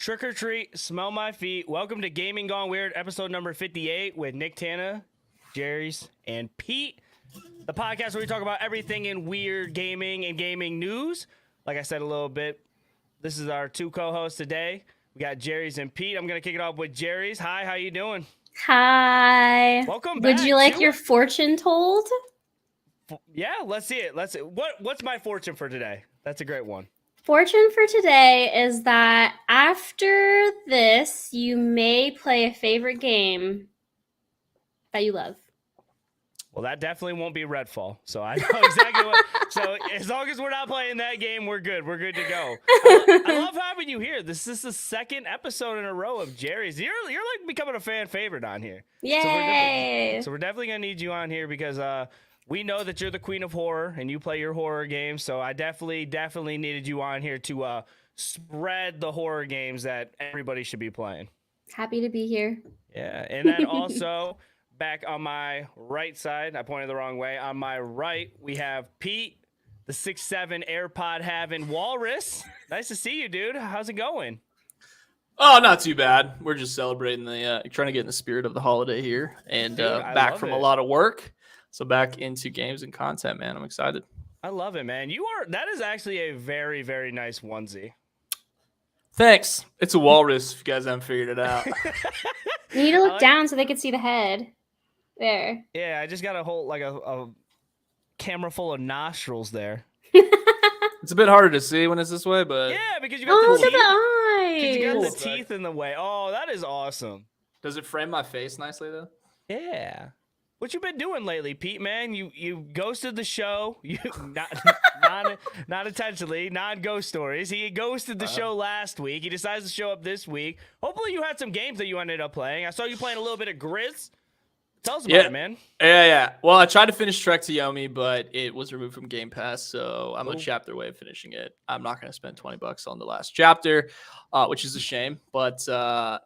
Trick or treat, smell my feet. Welcome to Gaming Gone Weird, episode number 58 with Nicktana, Jerry's, and Pete. The podcast where we talk about everything in weird gaming and gaming news. Like I said a little bit, this is our two co-hosts today. We got Jerry's and Pete. I'm going to kick it off with Jerry's. Hi, how you doing? Hi. Welcome back. Would you like your fortune told? Yeah, let's see it. What's my fortune for today? That's a great one. Fortune for today is that after this, you may play a favorite game that you love. Well, that definitely won't be Redfall. So I know exactly what. So as long as we're not playing that game, we're good. We're good to go. I love having you here. This is the second episode in a row of Jerry's. You're like becoming a fan favorite on here. Yay! So we're definitely gonna need you on here because we know that you're the queen of horror and you play your horror games. So I definitely needed you on here to spread the horror games that everybody should be playing. Happy to be here. Yeah, and then also. Back on my right side, I pointed the wrong way. On my right, we have Pete, the 6'7" AirPod having walrus. Nice to see you, dude. How's it going? Oh, not too bad. We're just celebrating trying to get in the spirit of the holiday here, and Dude, back from a lot of work, so back into games and content. Man, I'm excited. I love it, man. That is actually a very, very nice onesie. Thanks. It's a walrus. If you guys haven't figured it out. You need to look down so they can see the head. There. Yeah, I just got a whole a camera full of nostrils there. It's a bit harder to see when it's this way, but yeah, because you got look at the eyes. Because you got the teeth in the way. Oh, that is awesome. Does it frame my face nicely though? Yeah. What you been doing lately, Pete? Man, you ghosted the show. You not intentionally, non-ghost stories. He ghosted the show last week. He decides to show up this week. Hopefully, you had some games that you ended up playing. I saw you playing a little bit of Grizz. Tell us about it, man. Yeah. Well, I tried to finish Trek to Yomi, but it was removed from Game Pass, so I'm a chapter away of finishing it. I'm not going to spend $20 on the last chapter, which is a shame, but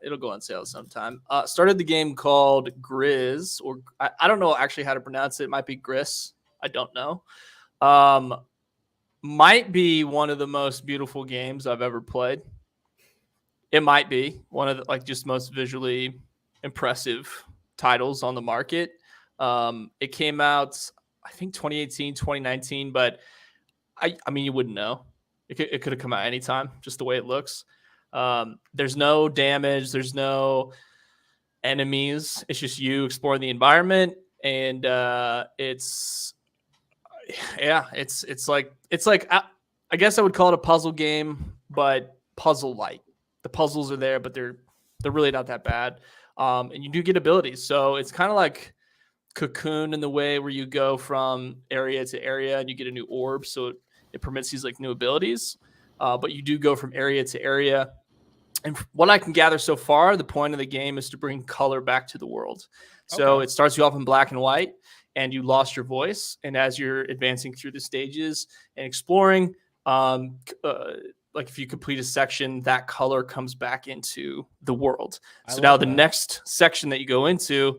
it'll go on sale sometime. Started the game called Grizz, or I don't know actually how to pronounce it. It might be Grizz. I don't know. Might be one of the most beautiful games I've ever played. It might be one of the just most visually impressive titles on the market. It came out, I think 2018, 2019, but I mean, you wouldn't know. It could have come out anytime, just the way it looks. There's no damage. There's no enemies. It's just you exploring the environment. And it's like I guess I would call it a puzzle game, but puzzle-like. The puzzles are there, but they're really not that bad. And you do get abilities. So it's kind of like Cocoon in the way where you go from area to area and you get a new orb. So it permits these new abilities. But you do go from area to area. And what I can gather so far, the point of the game is to bring color back to the world. So It starts you off in black and white and you lost your voice. And as you're advancing through the stages and exploring, if you complete a section, that color comes back into the world. So now the next section that you go into,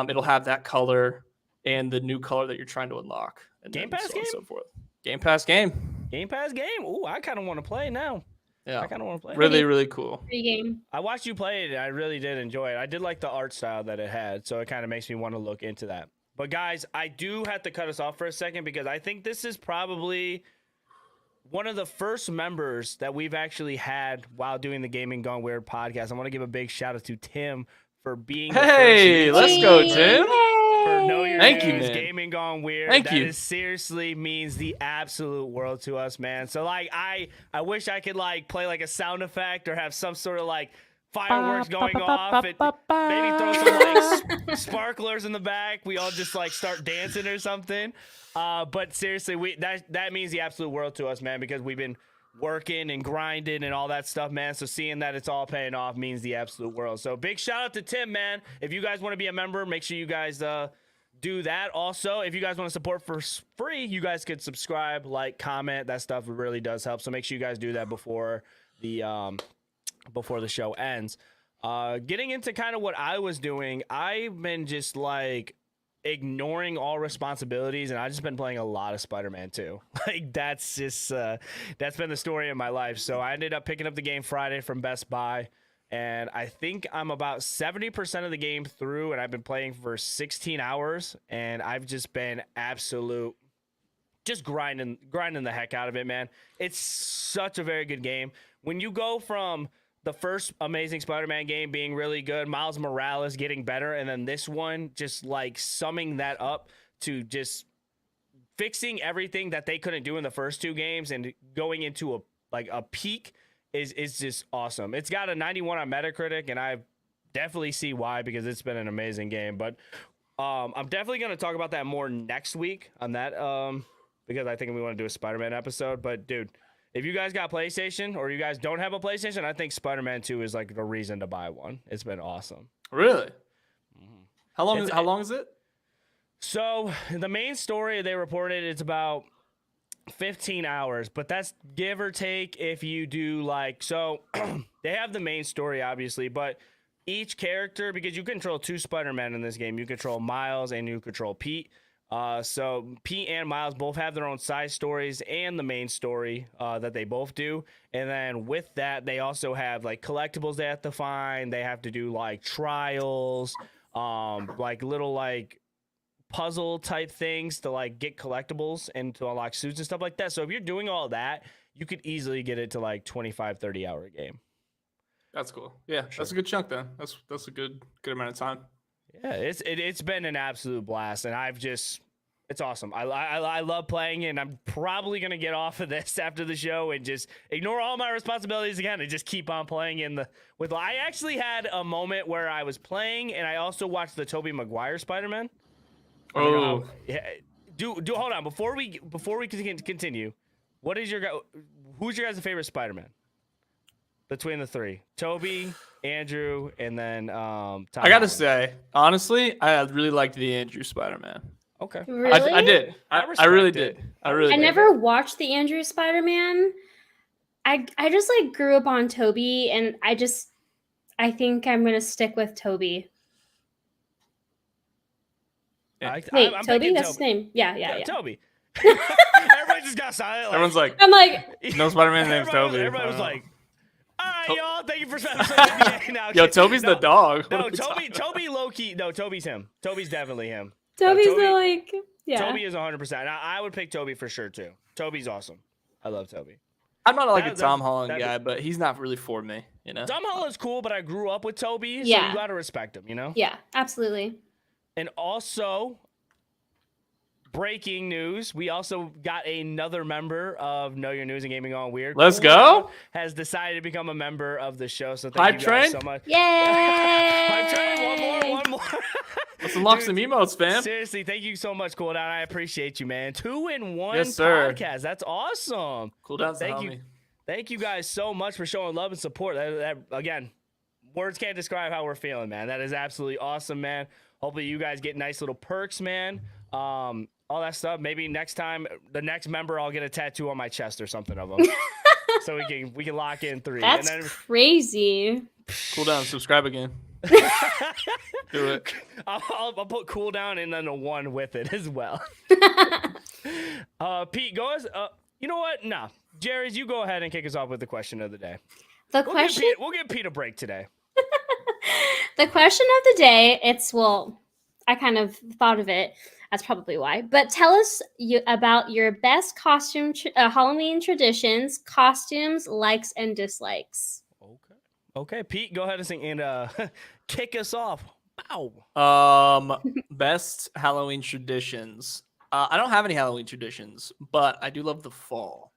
it'll have that color and the new color that you're trying to unlock. And Game Pass game? so forth. Game Pass game. Game Pass game. Ooh, I kind of want to play now. Yeah, I kind of want to play. Really, really cool. Free game. I watched you play it, and I really did enjoy it. I did like the art style that it had, so it kind of makes me want to look into that. But guys, I do have to cut us off for a second because I think this is probably one of the first members that we've actually had while doing the Gaming Gone Weird podcast. I want to give a big shout out to Tim for being the first let's go, Tim. For Know Your Thank News, you, man. Gaming Gone Weird. Thank you. That seriously means the absolute world to us, man. So I wish I could play a sound effect or have some sort of fireworks going off. Maybe throw some sparklers in the back. We all just start dancing or something. But seriously, that means the absolute world to us, man, because we've been working and grinding and all that stuff, man. So seeing that it's all paying off means the absolute world. So big shout out to Tim, man. If you guys want to be a member, make sure you guys do that. Also, if you guys want to support for free, you guys could subscribe, comment. That stuff really does help. So make sure you guys do that before the show ends. Getting into kind of what I was doing, I've been just ignoring all responsibilities, and I've just been playing a lot of Spider-Man 2. Like that's just that's been the story of my life. So I ended up picking up the game Friday from Best Buy, and I think I'm about 70% of the game through, and I've been playing for 16 hours, and I've just been just grinding the heck out of it, man. It's such a very good game. When you go from the first Amazing Spider-Man game being really good, Miles Morales getting better, and then this one just like summing that up to just fixing everything that they couldn't do in the first two games and going into a peak is just awesome. It's got a 91 on Metacritic, and I definitely see why, because it's been an amazing game. But I'm definitely going to talk about that more next week on that because I think we want to do a Spider-Man episode. But dude, if you guys got PlayStation or you guys don't have a PlayStation, I think Spider-Man 2 is like the reason to buy one. It's been awesome. Really? How long is it? So the main story they reported it's about 15 hours, but that's give or take if you do like, so they have the main story obviously, but each character, because you control two Spider-Man in this game, you control Miles and you control Pete. So Pete and Miles both have their own side stories and the main story that they both do. And then with that, they also have like collectibles they have to find. They have to do like trials, like little like puzzle type things to like get collectibles and to unlock suits and stuff like that. So if you're doing all that, you could easily get it to like 25-30 hour game. That's cool. Yeah, sure. That's a good chunk then. That's a good amount of time. Yeah, it's been an absolute blast, and it's awesome. I love playing it, and I'm probably gonna get off of this after the show and just ignore all my responsibilities again and just keep on playing I actually had a moment where I was playing, and I also watched the Tobey Maguire Spider-Man. Oh, yeah. Do hold on before we continue. Who's your guys' favorite Spider-Man? Between the three, Toby, Andrew, and then Tom I gotta Holland. say, honestly, I really liked the Andrew Spider-Man. Okay, Really? I did. I really did. I I never watched the Andrew Spider-Man. I just like grew up on Toby, and I think I'm gonna stick with Toby. Yeah. Wait, I'm Toby? picking That's his name. Yeah. Toby. Everybody just got silent. Everyone's like, I'm like, no Spider-Man's name's Toby. Everybody was like, all right, y'all. Thank you for spending now. Yo, Toby's the dog. No, Toby low-key. No, Toby's him. Toby's definitely him. Toby's the like, yeah. Toby is 100%. I would pick Toby for sure, too. Toby's awesome. I love Toby. I'm not like a Tom Holland guy, but he's not really for me, you know? Tom Holland's cool, but I grew up with Toby, so Yeah. you got to respect him, you know? Yeah, absolutely. And also, breaking news, we also got another member of Know Your News and Gaming on Weird. Let's Cool go. Has decided to become a member of the show, so Hype thank you guys train? so much. Yay! Hype train, one more. Let's unlock Dude, some emotes, fam. Seriously, thank you so much, Cool Down. I appreciate you, man. 2-in-1 Yes, sir. podcast. That's awesome. Cool down, Thank you. Thank you guys so much for showing love and support. That again, words can't describe how we're feeling, man. That is absolutely awesome, man. Hopefully you guys get nice little perks, man. All that stuff. Maybe next time, the next member, I'll get a tattoo on my chest or something of them. So we can lock in 3. That's and then, Cool crazy. down, subscribe again. Do it. I'll put cool down and then a 1 with it as well. Pete, go as you know what? Nah. Jerry's, you go ahead and kick us off with the question of the day. We'll give Pete a break today. The question of the day, I kind of thought of it. That's probably why. But tell us about your best costume Halloween traditions, costumes, likes, and dislikes. Okay, Pete, go ahead and sing and kick us off. Wow. Best Halloween traditions. I don't have any Halloween traditions, but I do love the fall.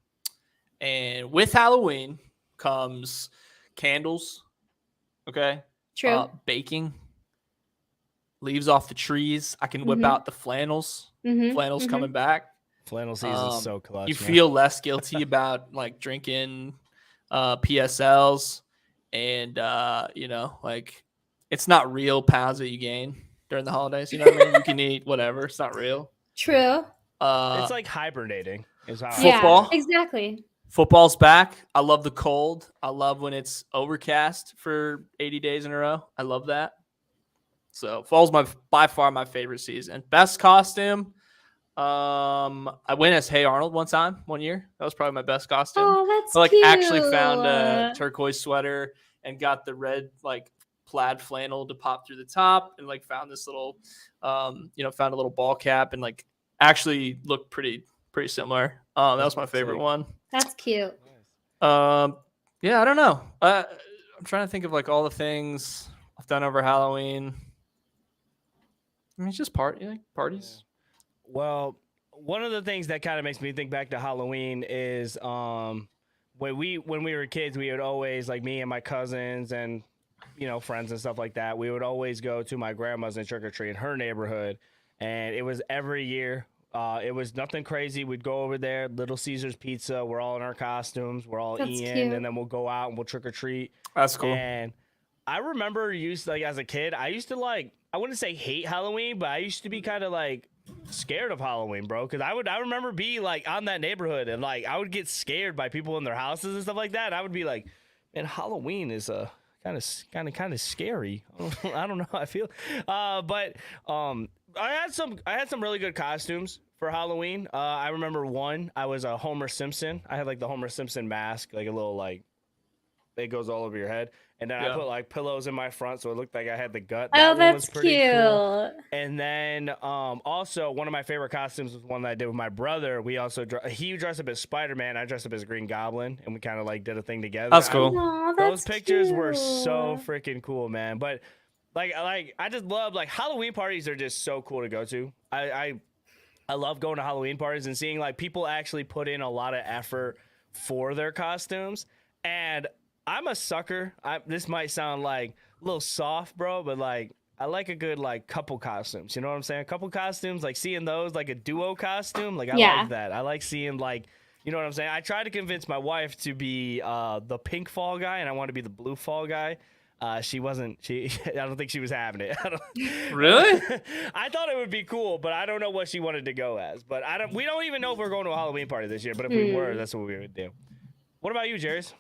And with Halloween comes candles. Okay. True. Baking. Leaves off the trees. I can whip out the flannels. Flannels coming back. Flannel season is so clutch. You feel less guilty about like drinking PSLs and like it's not real pounds that you gain during the holidays. You know what I mean? You can eat whatever. It's not real. True. It's like hibernating. Is how Football. Yeah, exactly. Football's back. I love the cold. I love when it's overcast for 80 days in a row. I love that. So fall's by far my favorite season. Best costume. I went as Hey Arnold one year. That was probably my best costume. Oh, that's I cute. actually found a turquoise sweater and got the red plaid flannel to pop through the top, and found this little found a little ball cap, and actually looked pretty similar. That was my favorite one. That's cute. Yeah, I don't know. I'm trying to think of all the things I've done over Halloween. I mean, it's just parties. Yeah. Well, one of the things that kind of makes me think back to Halloween is when we were kids, we would always, me and my cousins and friends and stuff like that, we would always go to my grandma's and trick or treat in her neighborhood, and it was every year. It was nothing crazy. We'd go over there, Little Caesars Pizza. We're all in our costumes. We're all That's Ian, cute. and then we'll go out and we'll trick or treat. That's cool. And I remember as a kid, I used to I wouldn't say hate Halloween, but I used to be kind of scared of Halloween, bro. Because I remember being on that neighborhood, and I would get scared by people in their houses and stuff like that. And I would be like, man, Halloween is kind of scary. I don't know how I feel. But I had some really good costumes for Halloween. I remember one. I was a Homer Simpson. I had the Homer Simpson mask, a little it goes all over your head. And then I put pillows in my front, so it looked like I had the gut. That one was that's pretty cute. cool. And then also one of my favorite costumes was one that I did with my brother. We also he dressed up as Spiderman. I dressed up as Green Goblin, and we kind of did a thing together. That's cool. Aw, Those that's pictures cute. were so freaking cool, man. But I just love Halloween parties are just so cool to go to. I love going to Halloween parties and seeing people actually put in a lot of effort for their costumes. And I'm a sucker. This might sound a little soft, bro, but I like a good couple costumes. You know what I'm saying? Couple costumes, seeing those a duo costume. I like that. I like seeing you know what I'm saying? I tried to convince my wife to be the pink fall guy, and I want to be the blue fall guy. She wasn't. I don't think she was having it. Really? I thought it would be cool, but I don't know what she wanted to go as. But we don't even know if we're going to a Halloween party this year. But if we were, that's what we would do. What about you, Jerry's?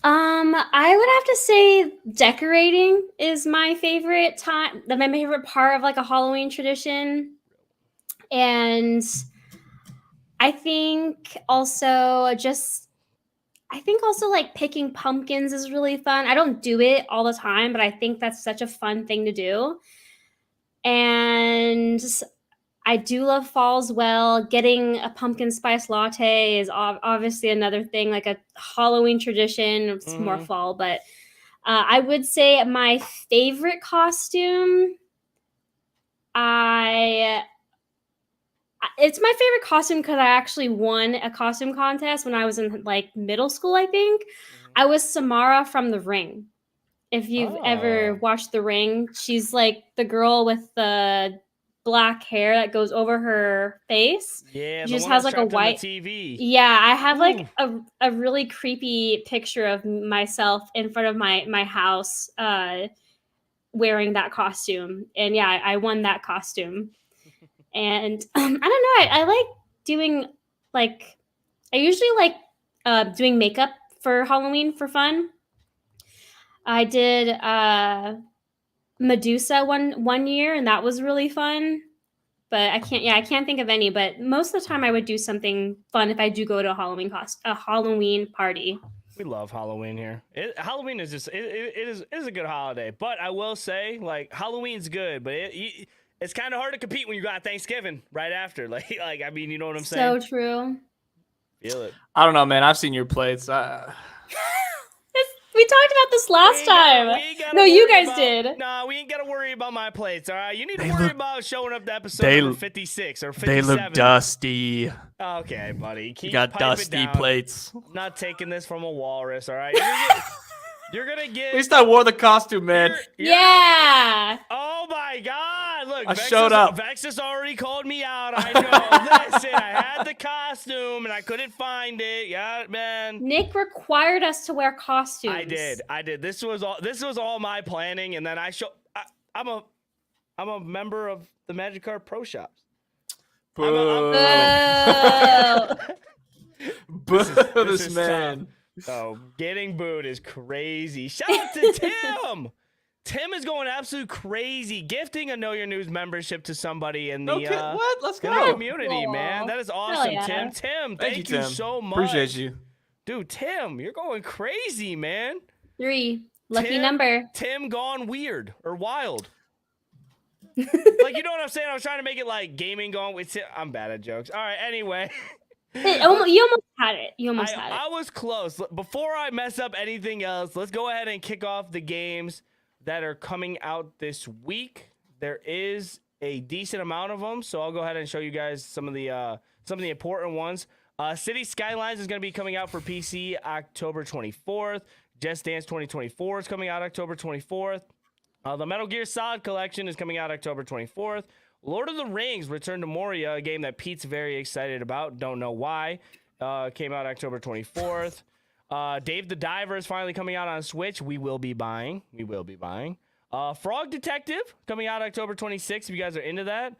I would have to say decorating is my favorite time. My favorite part of a Halloween tradition, and I think also picking pumpkins is really fun. I don't do it all the time, but I think that's such a fun thing to do. And I do love fall as well. Getting a pumpkin spice latte is obviously another thing, a Halloween tradition. It's more fall, but I would say my favorite costume, it's my favorite costume because I actually won a costume contest when I was in middle school, I think. I was Samara from The Ring. If you've ever watched The Ring, she's the girl with the black hair that goes over her face. Yeah, she just has a white TV. Yeah, I have a really creepy picture of myself in front of my house wearing that costume. And yeah, I won that costume. And I don't know, I like doing I usually like doing makeup for Halloween for fun. I did Medusa one year, and that was really fun. But I can't think of any. But most of the time, I would do something fun if I do go to a Halloween party. We love Halloween here. Halloween is just it is a good holiday. But I will say, Halloween's good, but it's kind of hard to compete when you got Thanksgiving right after. I mean, you know what I'm saying? So true. Feel it. I don't know, man. I've seen your plates. We talked about this last time. No, you guys did. No, we ain't got to worry about my plates, all right? You need to worry about showing up to episode number 56 or 57. They look dusty. Okay, buddy. You got dusty plates. I'm not taking this from a walrus, all right? You're going to get... At least I wore the costume, man. Yeah. Oh, my God. Look, I showed up. Vexus already called me out. I know. Listen, I had the costume, and I couldn't find it. Yeah, man. Nick required us to wear costumes. I did. This was all my planning, and then I'm a member of the Magic Card Pro Shops. Boo. Boo, this man. Oh, getting booed is crazy. Shout out to Tim. Tim is going absolute crazy, gifting a Know Your News membership to somebody in the Okay, what? Let's in the go. community, man. Cool. That is Hell awesome, yeah. Tim. Tim, thank you, Tim. so much. Appreciate you. Dude, Tim, you're going crazy, man. 3. Lucky Tim- number. Tim gone weird or wild. Like, you know what I'm saying? I was trying to make it like gaming gone with Tim. I'm bad at jokes. All right, anyway. You almost had it. You almost had it. I was close. Before I mess up anything else, let's go ahead and kick off the games that are coming out this week. There is a decent amount of them, so I'll go ahead and show you guys some of the important ones. City Skylines is going to be coming out for PC October 24th. Just Dance 2024 is coming out October 24th. The Metal Gear Solid Collection is coming out October 24th. Lord of the Rings Return to Moria, a game that Pete's very excited about. Don't know why. Came out October 24th. Dave the Diver is finally coming out on Switch. We will be buying. Frog Detective coming out October 26th. If you guys are into that.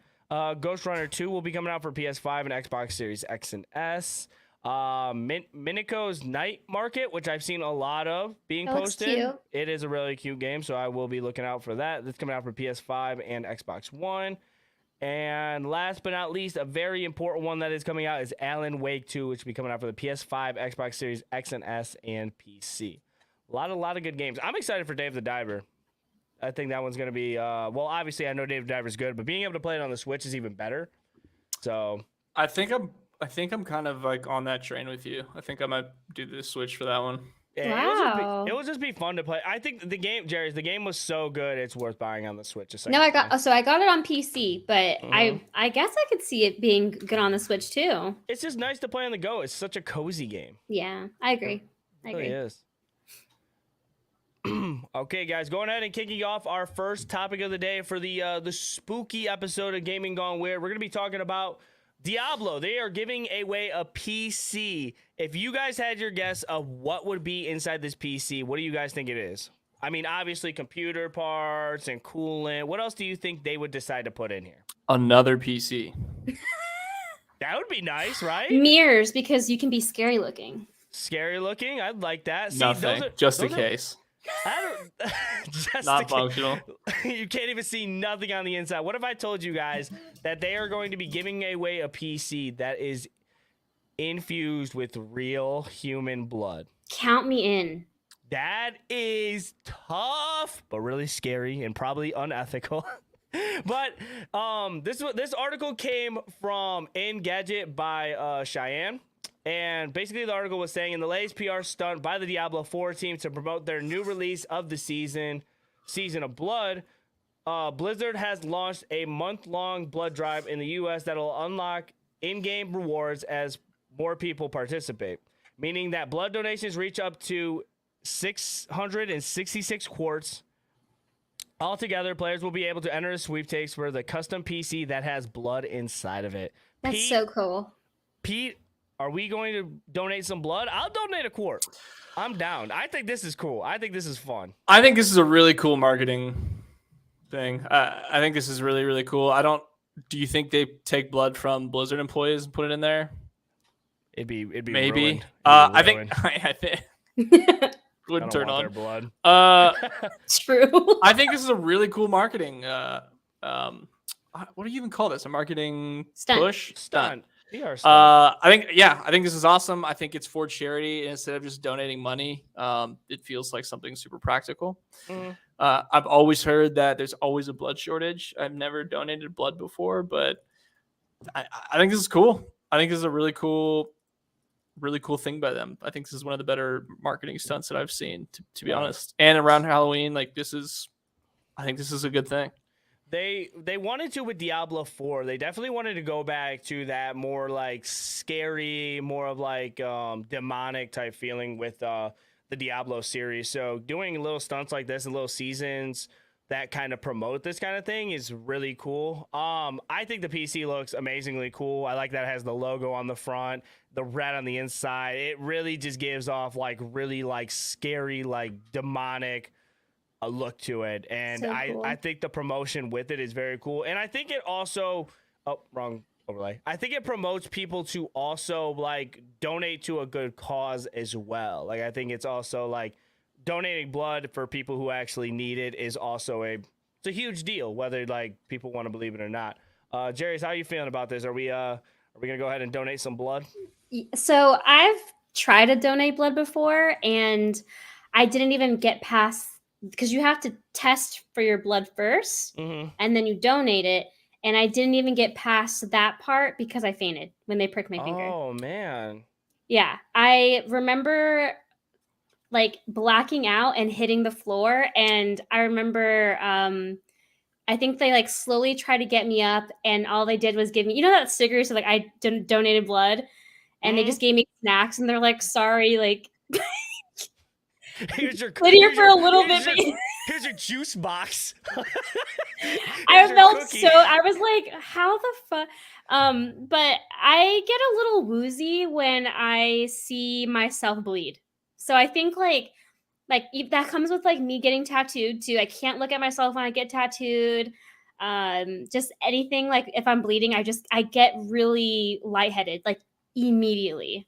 Ghost Runner 2 will be coming out for PS5 and Xbox Series X and S. Minico's Night Market, which I've seen a lot of being That looks posted. cute. It is a really cute game, so I will be looking out for that. That's coming out for PS5 and Xbox One. And last but not least, a very important one that is coming out is Alan Wake 2, which will be coming out for the PS5, Xbox Series X and S, and PC. A lot of good games. I'm excited for Dave the Diver. I think that one's going to be, well, obviously I know Dave the Diver's good, but being able to play it on the Switch is even better. So I think I'm kind of like on that train with you. I think I might do the Switch for that one. yeah, Wow. it will just be fun to play. I think the game, Jerry, the game was so good, it's worth buying on the Switch. No, I got it on PC, but Mhm. I guess I could see it being good on the Switch too. It's just nice to play on the go. It's such a cozy game. Yeah, I agree. I It really agree. is. Okay, guys, going ahead and kicking off our first topic of the day for the spooky episode of Gaming Gone Weird. We're going to be talking about Diablo. They are giving away a PC. If you guys had your guess of what would be inside this PC, what do you guys think it is? I mean, obviously computer parts and coolant. What else do you think they would decide to put in here? Another PC. That would be nice, right? Mirrors, because you can be scary looking. Scary looking. I'd like that. See, Nothing. Just in those case. I don't, just Not in case. functional. You can't even see nothing on the inside. What if I told you guys that they are going to be giving away a PC that is infused with real human blood? Count me in. That is tough, but really scary and probably unethical. But this article came from Engadget by Cheyenne. And basically the article was saying, in the latest PR stunt by the Diablo 4 team to promote their new release of the Season of Blood, Blizzard has launched a month-long blood drive in the US that will unlock in-game rewards as more people participate, meaning that blood donations reach up to 666 quarts. Altogether, players will be able to enter a sweepstakes for the custom PC that has blood inside of it. That's so cool. Pete, are we going to donate some blood? I'll donate a quart. I'm down. I think this is cool. I think this is fun. I think this is a really cool marketing thing. I think this is really, really cool. Do you think they take blood from Blizzard employees and put it in there? It'd be Maybe. ruined. I think wouldn't turn on. Their blood. True. I think this is a really cool marketing. What do you even call this? A marketing Stunt. push? Stunt. PR stunt. I think this is awesome. I think it's for charity instead of just donating money. It feels like something super practical. Mhm. I've always heard that there's always a blood shortage. I've never donated blood before, but I think this is cool. I think this is a really cool thing by them. I think this is one of the better marketing stunts that I've seen, to be honest. And around Halloween, I think this is a good thing. They wanted to with Diablo 4. They definitely wanted to go back to that more like scary, more of like demonic type feeling with the Diablo series. So doing little stunts like this and little seasons that kind of promote this kind of thing is really cool. I think the PC looks amazingly cool. I like that it has the logo on the front, the red on the inside. It really just gives off like really like scary, like demonic a look to it, and So cool. I think the promotion with it is very cool, and I think it also wrong overlay. I think it promotes people to also like donate to a good cause as well. Like I think it's also like donating blood for people who actually need it is also it's a huge deal, whether like people want to believe it or not. Jerry's, how are you feeling about this? Are we gonna go ahead and donate some blood? So I've tried to donate blood before, and I didn't even get past because you have to test for your blood first, and then you donate it. And I didn't even get past that part because I fainted when they pricked my finger. Oh man. Yeah, I remember like blacking out and hitting the floor, and I remember I think they like slowly tried to get me up, and all they did was give me, that sticker, so like I donated blood, and they just gave me snacks, and they're like, sorry, like Here's your sit here for a little bit. Here's your juice box. I felt so. I was like, how the fuck? But I get a little woozy when I see myself bleed. So I think like that comes with like me getting tattooed too. I can't look at myself when I get tattooed. Just anything, like if I'm bleeding, I get really lightheaded like immediately.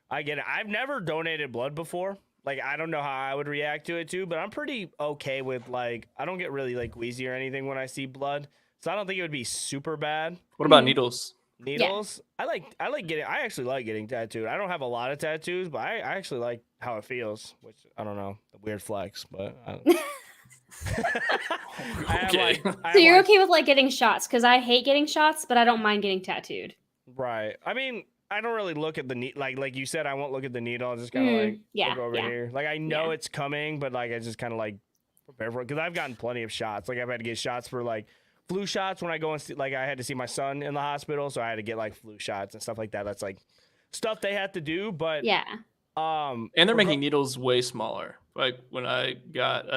I get it. I've never donated blood before. Like, I don't know how I would react to it too, but I'm pretty okay with like, I don't get really like queasy or anything when I see blood. So I don't think it would be super bad. What about needles? Needles? Yeah. I actually like getting tattooed. I don't have a lot of tattoos, but I actually like how it feels, which I don't know, a weird flex, but okay. So you're okay with like getting shots? Because I hate getting shots, but I don't mind getting tattooed. Right. I mean, I don't really look at the needle. Like you said, I won't look at the needle. I'll just kind of look over here. Like I know it's coming, but like I just kind of like prepare for it because I've gotten plenty of shots. Like I've had to get shots for like flu shots when I go and see, like I had to see my son in the hospital, so I had to get like flu shots and stuff like that. That's like stuff they had to do, but and they're making needles way smaller. Like when I got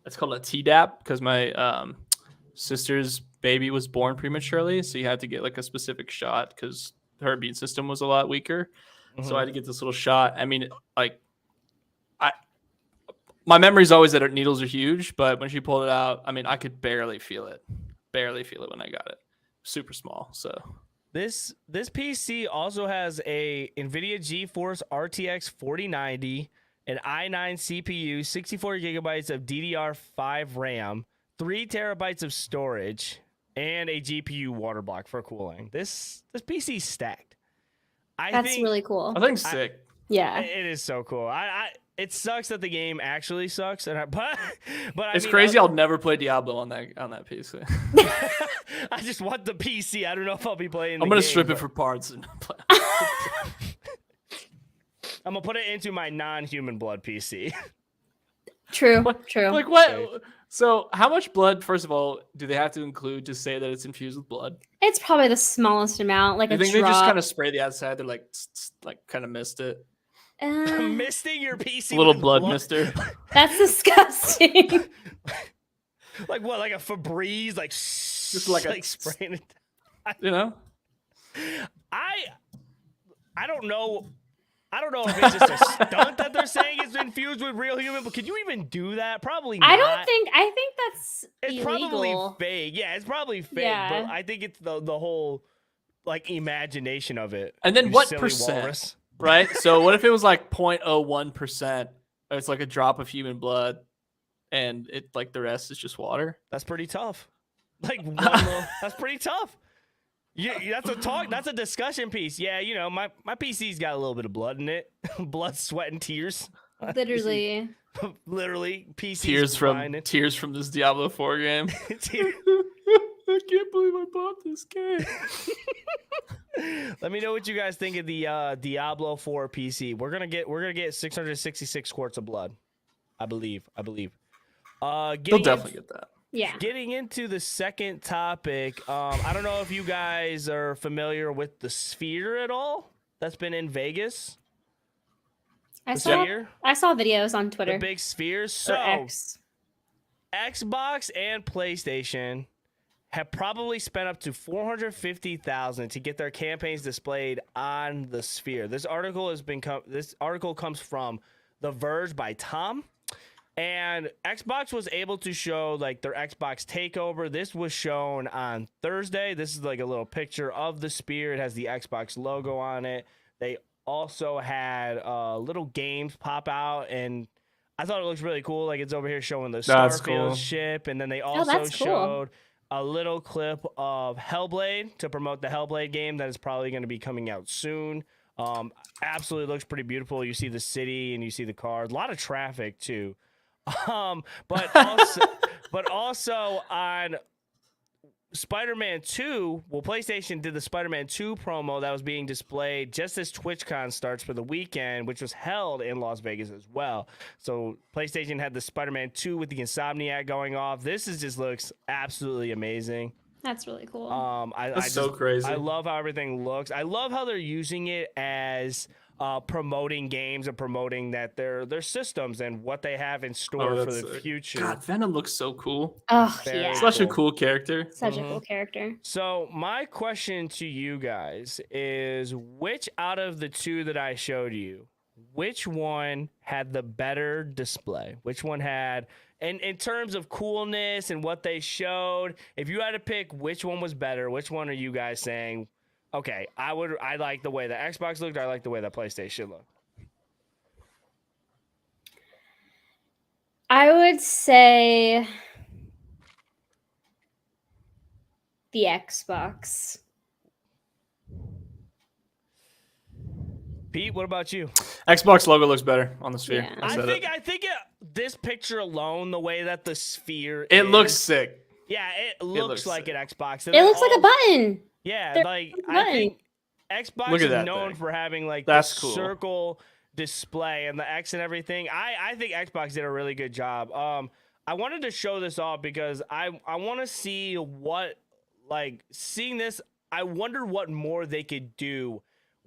it's called a Tdap because my sister's baby was born prematurely, so you had to get like a specific shot because her immune system was a lot weaker. So I had to get this little shot. I mean, like my memory is always that needles are huge, but when she pulled it out, I mean, I could barely feel it when I got it. Super small. So this PC also has a NVIDIA GeForce RTX 4090, an i9 CPU, 64 gigabytes of DDR5 RAM, 3 terabytes of storage, and a GPU water block for cooling. This PC's stacked. That's really cool. I think sick. Yeah, it is so cool. It sucks that the game actually sucks, but it's crazy. I'll never play Diablo on that PC. I just want the PC. I don't know if I'll be playing. I'm gonna strip it for parts and play. I'm gonna put it into my non-human blood PC. True. Like what? So how much blood, first of all, do they have to include to say that it's infused with blood? It's probably the smallest amount, like I think drop. they just kind of spray the outside. They're like kind of missed it. Misting your PC. A little blood mister. That's disgusting. Like what? Like a Febreze? Like just like spraying it. You know? I don't know. I don't know if it's just a stunt that they're saying it's infused with real human, but could you even do that? Probably not. I think that's it's illegal. Probably fake. Yeah, it's probably fake, but I think it's the whole like imagination of it. And then what percent? Walrus. Right? So what if it was like 0.01%? It's like a drop of human blood and it like the rest is just water? That's pretty tough. Like that's pretty tough. Yeah, that's a discussion piece. Yeah, my PC's got a little bit of blood in it. Blood, sweat, and tears. Literally. Literally, PC tears from this Diablo 4 game. I can't believe I bought this game. Let me know what you guys think of the Diablo 4 PC. We're gonna get 666 quarts of blood. I believe. They'll definitely get that. Yeah. Getting into the second topic, I don't know if you guys are familiar with the Sphere at all. That's been in Vegas. I saw videos on Twitter. The big Sphere. So Xbox and PlayStation have probably spent up to $450,000 to get their campaigns displayed on the Sphere. This article comes from The Verge by Tom. And Xbox was able to show like their Xbox takeover. This was shown on Thursday. This is like a little picture of the Sphere. It has the Xbox logo on it. They also had little games pop out, and I thought it looks really cool. Like it's over here showing the That's Starfield cool. ship, and then they also that's cool. showed a little clip of Hellblade to promote the Hellblade game that is probably going to be coming out soon. Absolutely looks pretty beautiful. You see the city and you see the cars. A lot of traffic too. But also on Spider-Man 2, well, PlayStation did the Spider-Man 2 promo that was being displayed just as TwitchCon starts for the weekend, which was held in Las Vegas as well. So PlayStation had the Spider-Man 2 with the Insomniac going off. This just looks absolutely amazing. That's really cool. That's so crazy. I love how everything looks. I love how they're using it as promoting games and promoting that their systems and what they have in store for the future. God, Venom looks so cool. Oh, Very yeah. Such a cool character. Such a cool character. So my question to you guys is, which out of the two that I showed you, which one had the better display? Which one had, and in terms of coolness and what they showed, if you had to pick which one was better, which one are you guys saying, okay, I like the way the Xbox looked, I like the way the PlayStation looked? I would say the Xbox. Pete, what about you? Xbox logo looks better on the sphere. Yeah. I think this picture alone, the way that the sphere It is, looks sick. Yeah, it looks like sick. an Xbox. It looks like a button. Yeah, There's like a I button. think Xbox Look at is that known thing. for having like That's the cool. circle display and the X and everything. I think Xbox did a really good job. I wanted to show this off because I want to see what, like, seeing this, I wonder what more they could do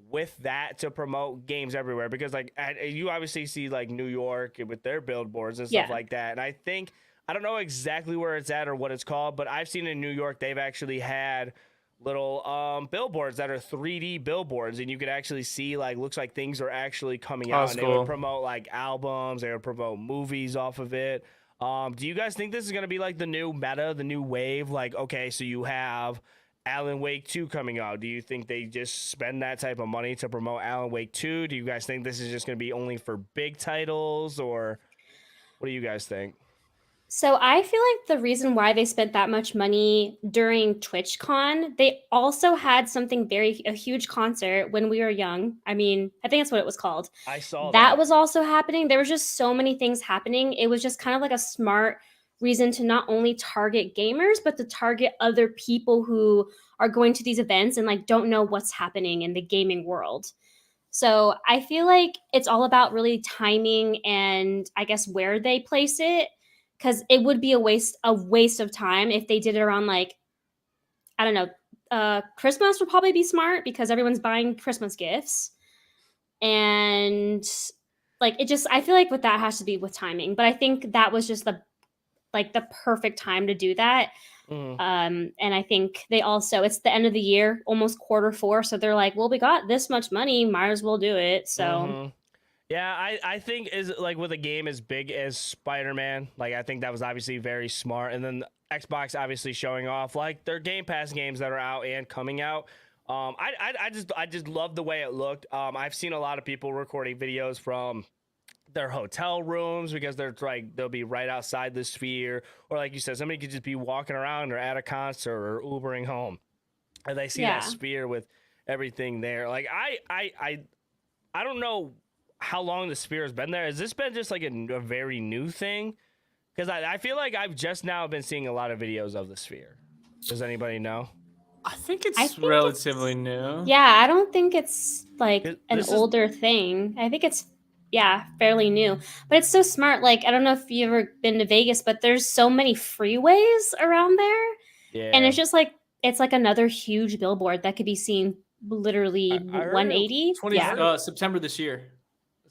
with that to promote games everywhere, because like you obviously see like New York with their billboards and stuff like that, and I think, I don't know exactly where it's at or what it's called, but I've seen in New York they've actually had little billboards that are 3D billboards, and you could actually see, like, looks like things are actually coming out, and they would promote like albums, they would promote movies off of it. Do you guys think this is going to be like the new meta, the new wave? Like, okay, so you have Alan Wake 2 coming out. Do you think they just spend that type of money to promote Alan Wake 2? Do you guys think this is just going to be only for big titles, or what do you guys think? So I feel like the reason why they spent that much money during TwitchCon, they also had something a huge concert when we were young. I mean, I think that's what it was called. I saw that was also happening. There was just so many things happening. It was just kind of like a smart reason to not only target gamers, but to target other people who are going to these events and like don't know what's happening in the gaming world. So I feel like it's all about really timing and I guess where they place it. Because it would be a waste of time if they did it around, like, I don't know, Christmas would probably be smart because everyone's buying Christmas gifts. And like, I feel like with that has to be with timing. But I think that was just the perfect time to do that. And I think they also, it's the end of the year, almost Q4. So they're like, well, we got this much money, might as well do it. So. Yeah, I think is like with a game as big as Spider-Man, like I think that was obviously very smart. And then Xbox obviously showing off like their Game Pass games that are out and coming out. I just love the way it looked. I've seen a lot of people recording videos from their hotel rooms because they'll be right outside the sphere, or like you said, somebody could just be walking around or at a concert or Ubering home, and they see that sphere with everything there. Like I don't know how long the sphere has been there. Has this been just like a very new thing? Because I feel like I've just now been seeing a lot of videos of the sphere. Does anybody know? I think it's relatively new. Yeah, I don't think it's like an older thing. I think it's, fairly new. But it's so smart. Like, I don't know if you've ever been to Vegas, but there's so many freeways around there. Yeah. And it's just like, it's like another huge billboard that could be seen literally 180. September this year.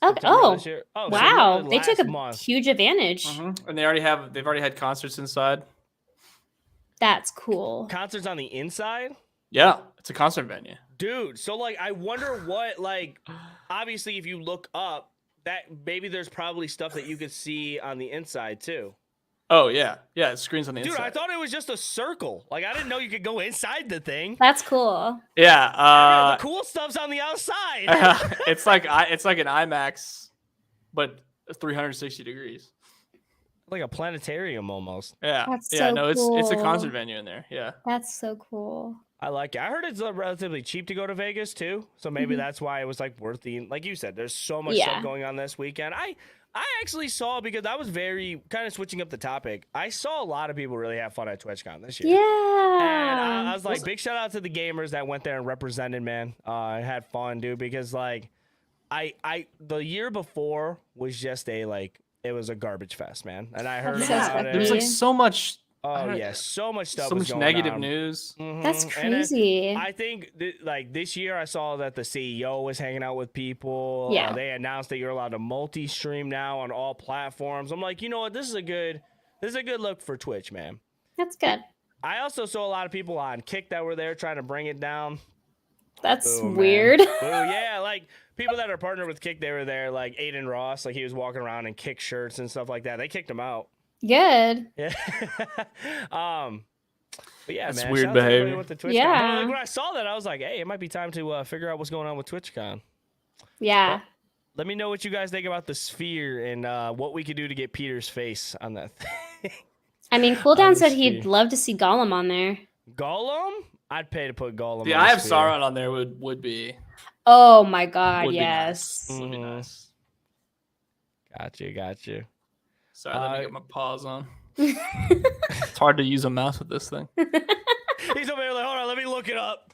Okay. Oh, wow! They took a huge advantage. And they've already had concerts inside. That's cool. Concerts on the inside? Yeah, it's a concert venue, dude. So like, I wonder what, like, obviously, if you look up, that maybe there's probably stuff that you could see on the inside too. Oh yeah, it screens on the inside. Dude, I thought it was just a circle. Like, I didn't know you could go inside the thing. That's cool. Yeah, the cool stuff's on the outside. It's like an IMAX, but 360 degrees. Like a planetarium almost. Yeah. That's Yeah. so No, it's a cool. concert venue in there. Yeah. That's so cool. I like it. I heard it's relatively cheap to go to Vegas too, so maybe Mhm. that's why it was like worth the. Like you said, there's so much Yeah. stuff going on this weekend. I actually saw, because I was very kind of switching up the topic. I saw a lot of people really have fun at TwitchCon this year. Yeah. And I was like, big shout out to the gamers that went there and represented, man. I had fun, dude, because like the year before was just it was a garbage fest, man. And I heard That's so about it. There's like so much. Oh yeah, so much stuff. So was much going negative on. news. That's Mhm. And then crazy. I think like this year, I saw that the CEO was hanging out with people. Yeah. They announced that you're allowed to multi-stream now on all platforms. I'm like, you know what? This is a good look for Twitch, man. That's good. I also saw a lot of people on Kick that were there trying to bring it down. That's Boo, man. weird. Boo, yeah, like people that are partnered with Kick, they were there. Like Aiden Ross, like he was walking around in Kick shirts and stuff like that. They kicked him out. Good. Yeah. But yeah, That's man. weird shout out to everybody behavior. who went to TwitchCon. Yeah. But, like, when I saw that, I was like, hey, it might be time to figure out what's going on with TwitchCon. Yeah. Let me know what you guys think about the sphere and what we could do to get Peter's face on that thing. I mean, Cooldown said Honestly. he'd love to see Gollum on there. Gollum? I'd pay to put Gollum The on Eye the of sphere. Sauron on there would be Oh my god, would yes. be nice. Would be Mhm. nice. Got you. Sorry, let me get my paws on. It's hard to use a mouse with this thing. He's over there like, hold on, let me look it up.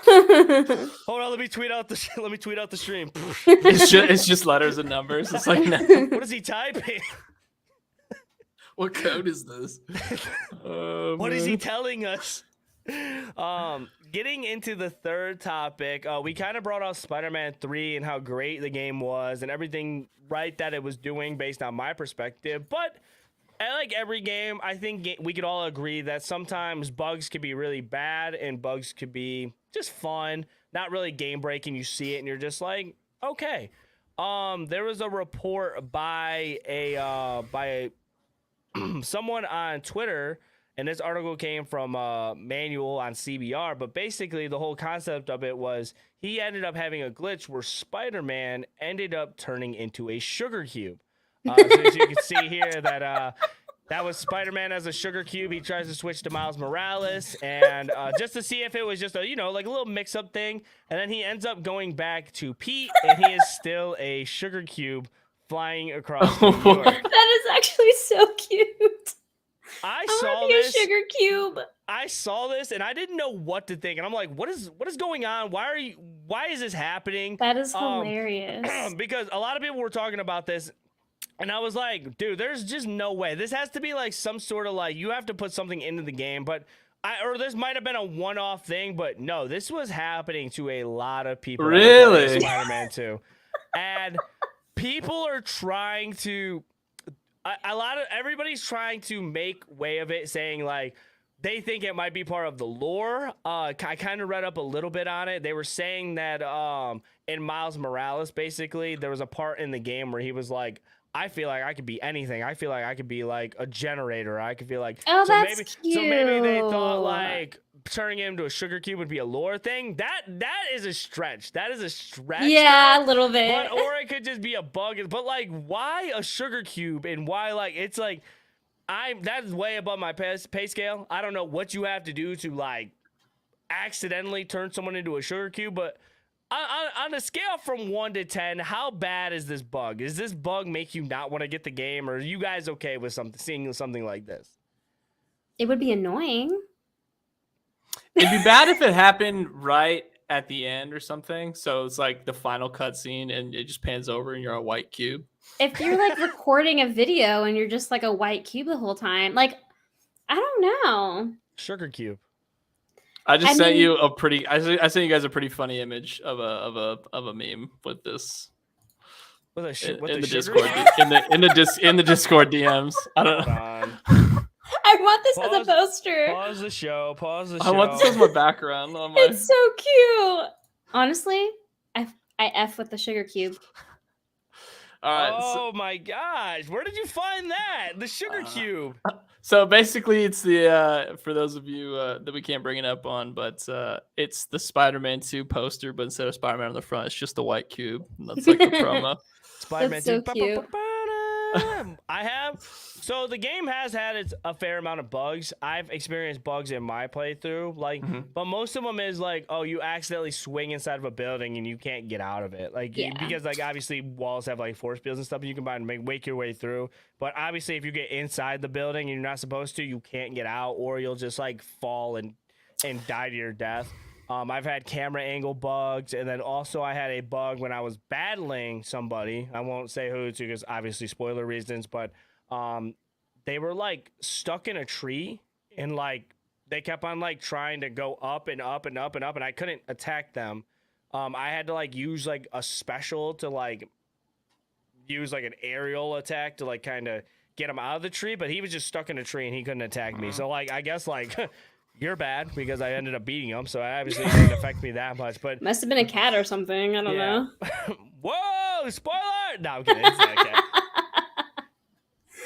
Hold on, let me tweet out the stream. It's just letters and numbers. It's like, What is he typing? what code is this? What is he telling us? Getting into the third topic, we kind of brought out Spider-Man 3 and how great the game was and everything right that it was doing based on my perspective. But like every game, I think we could all agree that sometimes bugs could be really bad and bugs could be just fun, not really game breaking. You see it and you're just like, okay. There was a report by someone on Twitter, and this article came from Manual on CBR, but basically the whole concept of it was he ended up having a glitch where Spider-Man ended up turning into a sugar cube. So as you can see here, that was Spider-Man as a sugar cube. He tries to switch to Miles Morales, and just to see if it was just a like a little mix-up thing, and then he ends up going back to Pete, and he is still a sugar cube flying across New York. That is actually so cute. I I saw want to be a this. sugar cube. I saw this and I didn't know what to think. And I'm like, what is going on? Why is this happening? That is hilarious. Because a lot of people were talking about this and I was like, dude, there's just no way. This has to be like some sort of like, you have to put something into the game, but or this might have been a one-off thing, but no, this was happening to a lot of people. Really? Spider-Man 2. And people are trying to everybody's trying to make way of it, saying like they think it might be part of the lore. I kind of read up a little bit on it. They were saying that in Miles Morales, basically, there was a part in the game where he was like, I feel like I could be anything. I feel like I could be like a generator. I could feel like Oh, so that's maybe they thought cute. like turning him into a sugar cube would be a lore thing. That is a stretch. That is a stretch. Yeah, though. a little bit. But, or it could just be a bug. But like, why a sugar cube and why like it's like that's way above my pay scale. I don't know what you have to do to like accidentally turn someone into a sugar cube, but on a scale from 1 to 10, how bad is this bug? Does this bug make you not want to get the game, or are you guys okay with seeing something like this? It would be annoying. It'd be bad if it happened right at the end or something. So it's like the final cutscene and it just pans over and you're a white cube. If you're like recording a video and you're just like a white cube the whole time, like I don't know. Sugar cube. I just I sent mean- you a pretty. I sent you guys a pretty funny image of a meme with this With a in the sugar Discord cube? in the Discord DMs. I don't Hold know. on. I want this Pause- as a poster. Pause the show. I want this as my background on my. It's so cute. Honestly, I F with the sugar cube. All right. Oh my gosh, where did you find that? The sugar cube. So basically, it's the for those of you that we can't bring it up on, but it's the Spider-Man 2 poster, but instead of Spider-Man on the front, it's just a white cube. And that's like the promo. Spider-Man That's so 2. cute. So the game has had a fair amount of bugs. I've experienced bugs in my playthrough, but most of them is like, oh, you accidentally swing inside of a building and you can't get out of it, because like obviously walls have like force fields and stuff, and you can make your way through. But obviously, if you get inside the building and you're not supposed to, you can't get out, or you'll just like fall and die to your death. I've had camera angle bugs, and then also I had a bug when I was battling somebody. I won't say who, because obviously spoiler reasons, but they were like stuck in a tree, and like they kept on like trying to go up and up and up and up, and I couldn't attack them. I had to like use like a special to like use like an aerial attack to like kind of get him out of the tree, but he was just stuck in a tree and he couldn't attack me. So like I guess like you're bad, because I ended up beating him, so obviously it didn't affect me that much. But Must have been a cat or something. I don't know. Whoa, spoiler! No, I'm kidding. It's not a cat.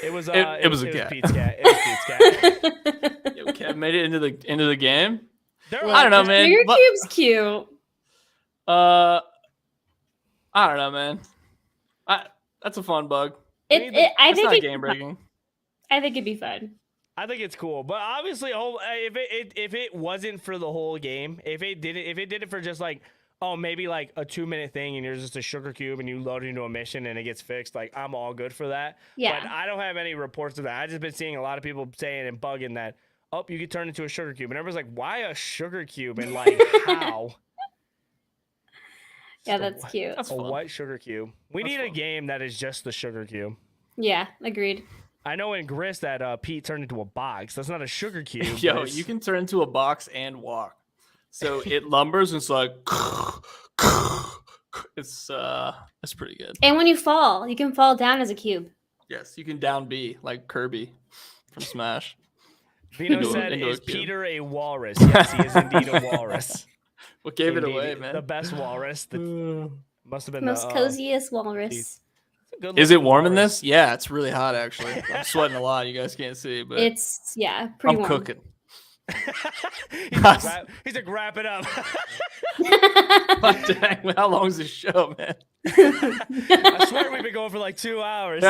It was it was a cat. Pete's cat. It was Pete's cat. Yo, Kev made it into the game. I don't know, man. Your cube's cute. I don't know, man. That's a fun bug. I It's think not game breaking. I think it'd be fun. I think it's cool, but obviously, if it wasn't for the whole game, if it did it for just like, oh, maybe like a 2-minute thing, and you're just a sugar cube and you load it into a mission and it gets fixed, like I'm all good for that. Yeah. But I don't have any reports of that. I've just been seeing a lot of people saying and bugging that, oh, you get turned into a sugar cube, and everyone's like, why a sugar cube, and like how? Yeah, that's cute. That's A fun. white sugar cube. We need a game that is just the sugar cube. Yeah, agreed. I know in Grist that Pete turned into a box. That's not a sugar cube. Yo, you can turn into a box and walk. So it lumbers and it's like it's pretty good. And when you fall, you can fall down as a cube. Yes, you can down B like Kirby from Smash. Vino said, is Peter a walrus? Yes, he is indeed a walrus. What gave Indeed, it away, man? The best walrus. Must have been Most the coziest walrus. Is it warm in this? Yeah, it's really hot actually. I'm sweating a lot. You guys can't see, but It's pretty I'm warm. cooking. He's like, wrap it up. God dang, how long is this show, man? I swear we've been going for like 2 hours.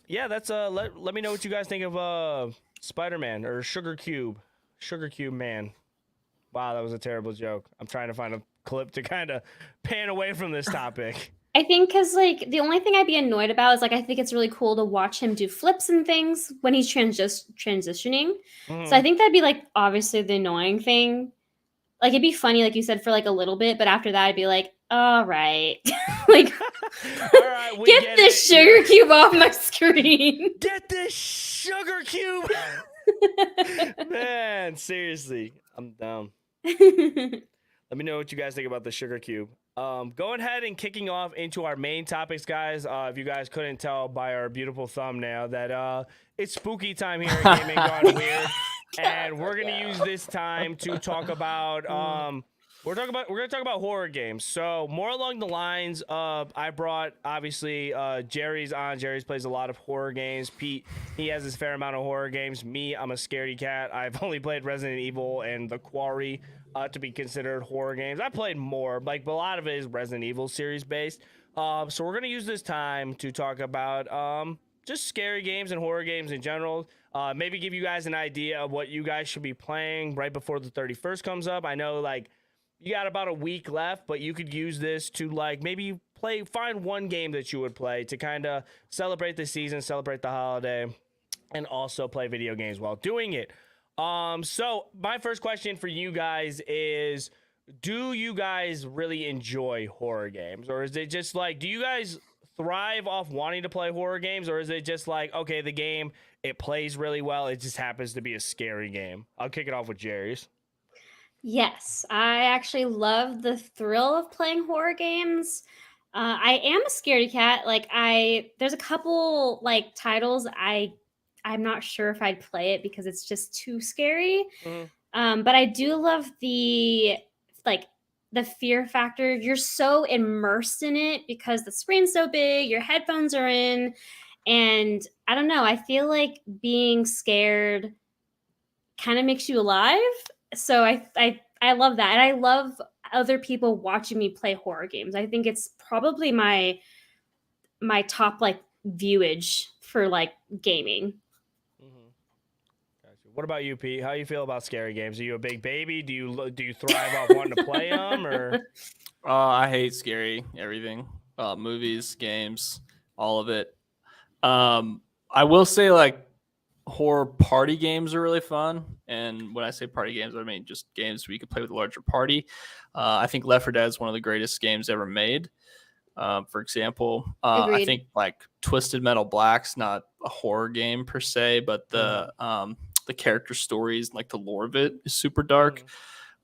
Yeah, that's let me know what you guys think of Spider-Man or Sugar Cube Man. Wow, that was a terrible joke. I'm trying to find a clip to kind of pan away from this topic. I think because like the only thing I'd be annoyed about is like I think it's really cool to watch him do flips and things when he's transitioning. So I think that'd be like obviously the annoying thing. Like it'd be funny, like you said, for like a little bit, but after that I'd be like, all right, like All right, we get this sugar cube off my screen. Get this sugar cube. Man, seriously, I'm down. Let me know what you guys think about the sugar cube. Going ahead and kicking off into our main topics, guys. If you guys couldn't tell by our beautiful thumbnail that it's spooky time here at Gaming Gone Weird, and we're gonna use this time to talk about we're gonna talk about horror games. So more along the lines of I brought obviously Jerry's on. Jerry's plays a lot of horror games. Pete, he has his fair amount of horror games. Me, I'm a scaredy cat. I've only played Resident Evil and The Quarry to be considered horror games. I played more, but a lot of it is Resident Evil series based. So we're gonna use this time to talk about just scary games and horror games in general. Maybe give you guys an idea of what you guys should be playing right before the 31st comes up. I know like you got about a week left, but you could use this to like maybe find one game that you would play to kind of celebrate the season, celebrate the holiday, and also play video games while doing it. So my first question for you guys is, do you guys really enjoy horror games? Or is it just like, do you guys thrive off wanting to play horror games? Or is it just like, okay, the game, it plays really well, it just happens to be a scary game? I'll kick it off with Jerry's. Yes, I actually love the thrill of playing horror games. I am a scaredy cat. Like there's a couple like titles I'm not sure if I'd play it because it's just too scary. But I do love the like the fear factor. You're so immersed in it because the screen's so big, your headphones are in, and I don't know, I feel like being scared kind of makes you alive. So I love that. And I love other people watching me play horror games. I think it's probably my top like viewage for like gaming. Mm-hmm. Gotcha. What about you, Pete? How you feel about scary games? Are you a big baby? Do you thrive off wanting to play them, or? I hate scary everything. Movies, games, all of it. I will say like horror party games are really fun. And when I say party games, I mean just games where you can play with a larger party. I think Left 4 Dead is one of the greatest games ever made. For example, I Agreed. think like Twisted Metal Black's not a horror game per se, but the character stories, like the lore of it, is super dark.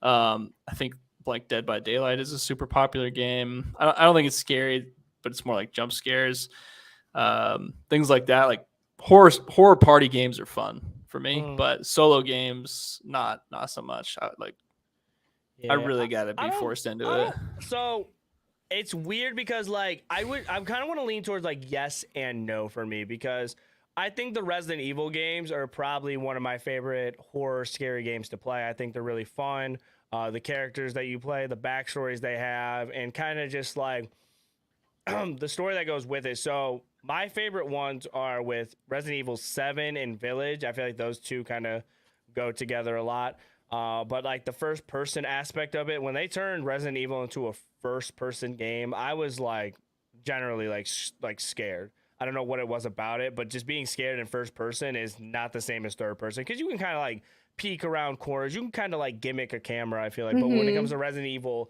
I think like Dead by Daylight is a super popular game. I don't think it's scary, but it's more like jump scares, things like that. Like horror party games are fun for me, but solo games not so much. I really got to be forced into it. So it's weird because like I kind of want to lean towards like yes and no for me, because I think the Resident Evil games are probably one of my favorite horror scary games to play. I think they're really fun. The characters that you play, the backstories they have, and kind of just like the story that goes with it. So my favorite ones are with Resident Evil 7 and Village. I feel like those two kind of go together a lot. But like the first person aspect of it, when they turned Resident Evil into a first person game, I was like generally like scared. I don't know what it was about it, but just being scared in first person is not the same as third person, because you can kind of like peek around corners. You can kind of like gimmick a camera, I feel like. But when it comes to Resident Evil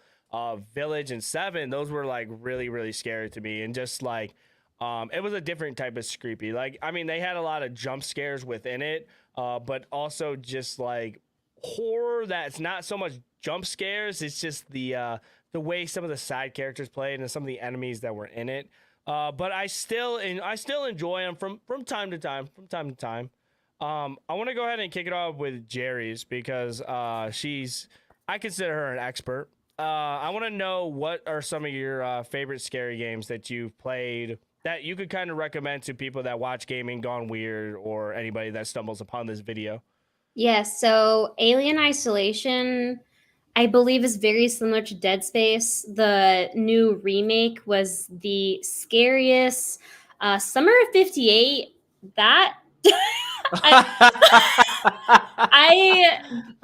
Village and 7, those were like really, really scary to me. And just like it was a different type of creepy. Like, I mean, they had a lot of jump scares within it, but also just like horror that's not so much jump scares. It's just the way some of the side characters played and some of the enemies that were in it. But I still enjoy them from time to time. I want to go ahead and kick it off with Jerry's, because I consider her an expert. I want to know, what are some of your favorite scary games that you've played that you could kind of recommend to people that watch Gaming Gone Weird, or anybody that stumbles upon this video? Yes, so Alien Isolation, I believe, is very similar to Dead Space. The new remake was the scariest. Summer of *58, that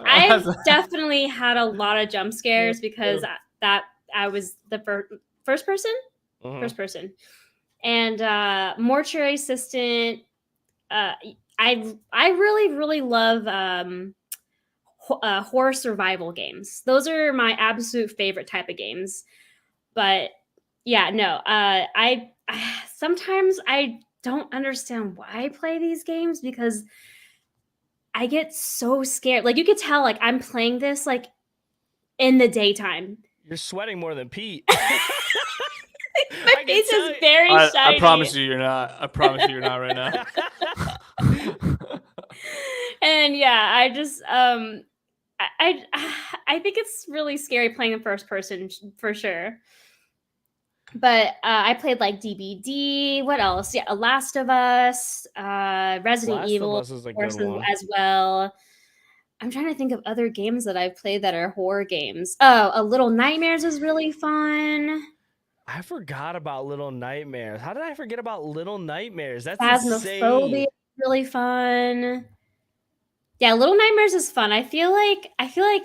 I've definitely had a lot of jump scares, because that I was the first person, and Mortuary Assistant. I really love horror survival games. Those are my absolute favorite type of games. But yeah, no, I sometimes I don't understand why I play these games, because I get so scared. Like, you could tell, like, I'm playing this like in the daytime. You're sweating more than Pete. My face is very shiny. I promise you, you're not. I promise you, you're not right now. And yeah, I just I think it's really scary playing in first person for sure. But I played like DBD. What else? Yeah, Last of Us, Resident Evil, Last of Us is a good one as well. I'm trying to think of other games that I've played that are horror games. Oh, A Little Nightmares is really fun. I forgot about Little Nightmares. How did I forget about Little Nightmares? That's Phasmophobia insane. is really fun. Yeah, Little Nightmares is fun. I feel like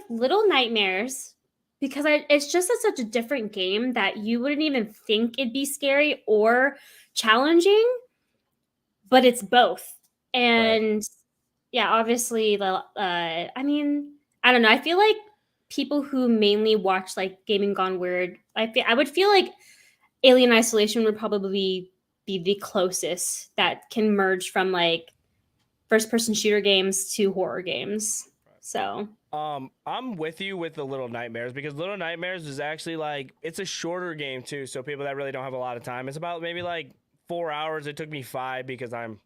Little Nightmares, because it's just such a different game that you wouldn't even think it'd be scary or challenging, but it's both. And yeah, obviously, I mean, I don't know. I feel like people who mainly watch like Gaming Gone Weird, I would feel like Alien Isolation would probably be the closest that can merge from like first-person shooter games to horror games. So I'm with you with the Little Nightmares, because Little Nightmares is actually like, it's a shorter game too, so people that really don't have a lot of time. It's about maybe like 4 hours. It took me 5 because I'm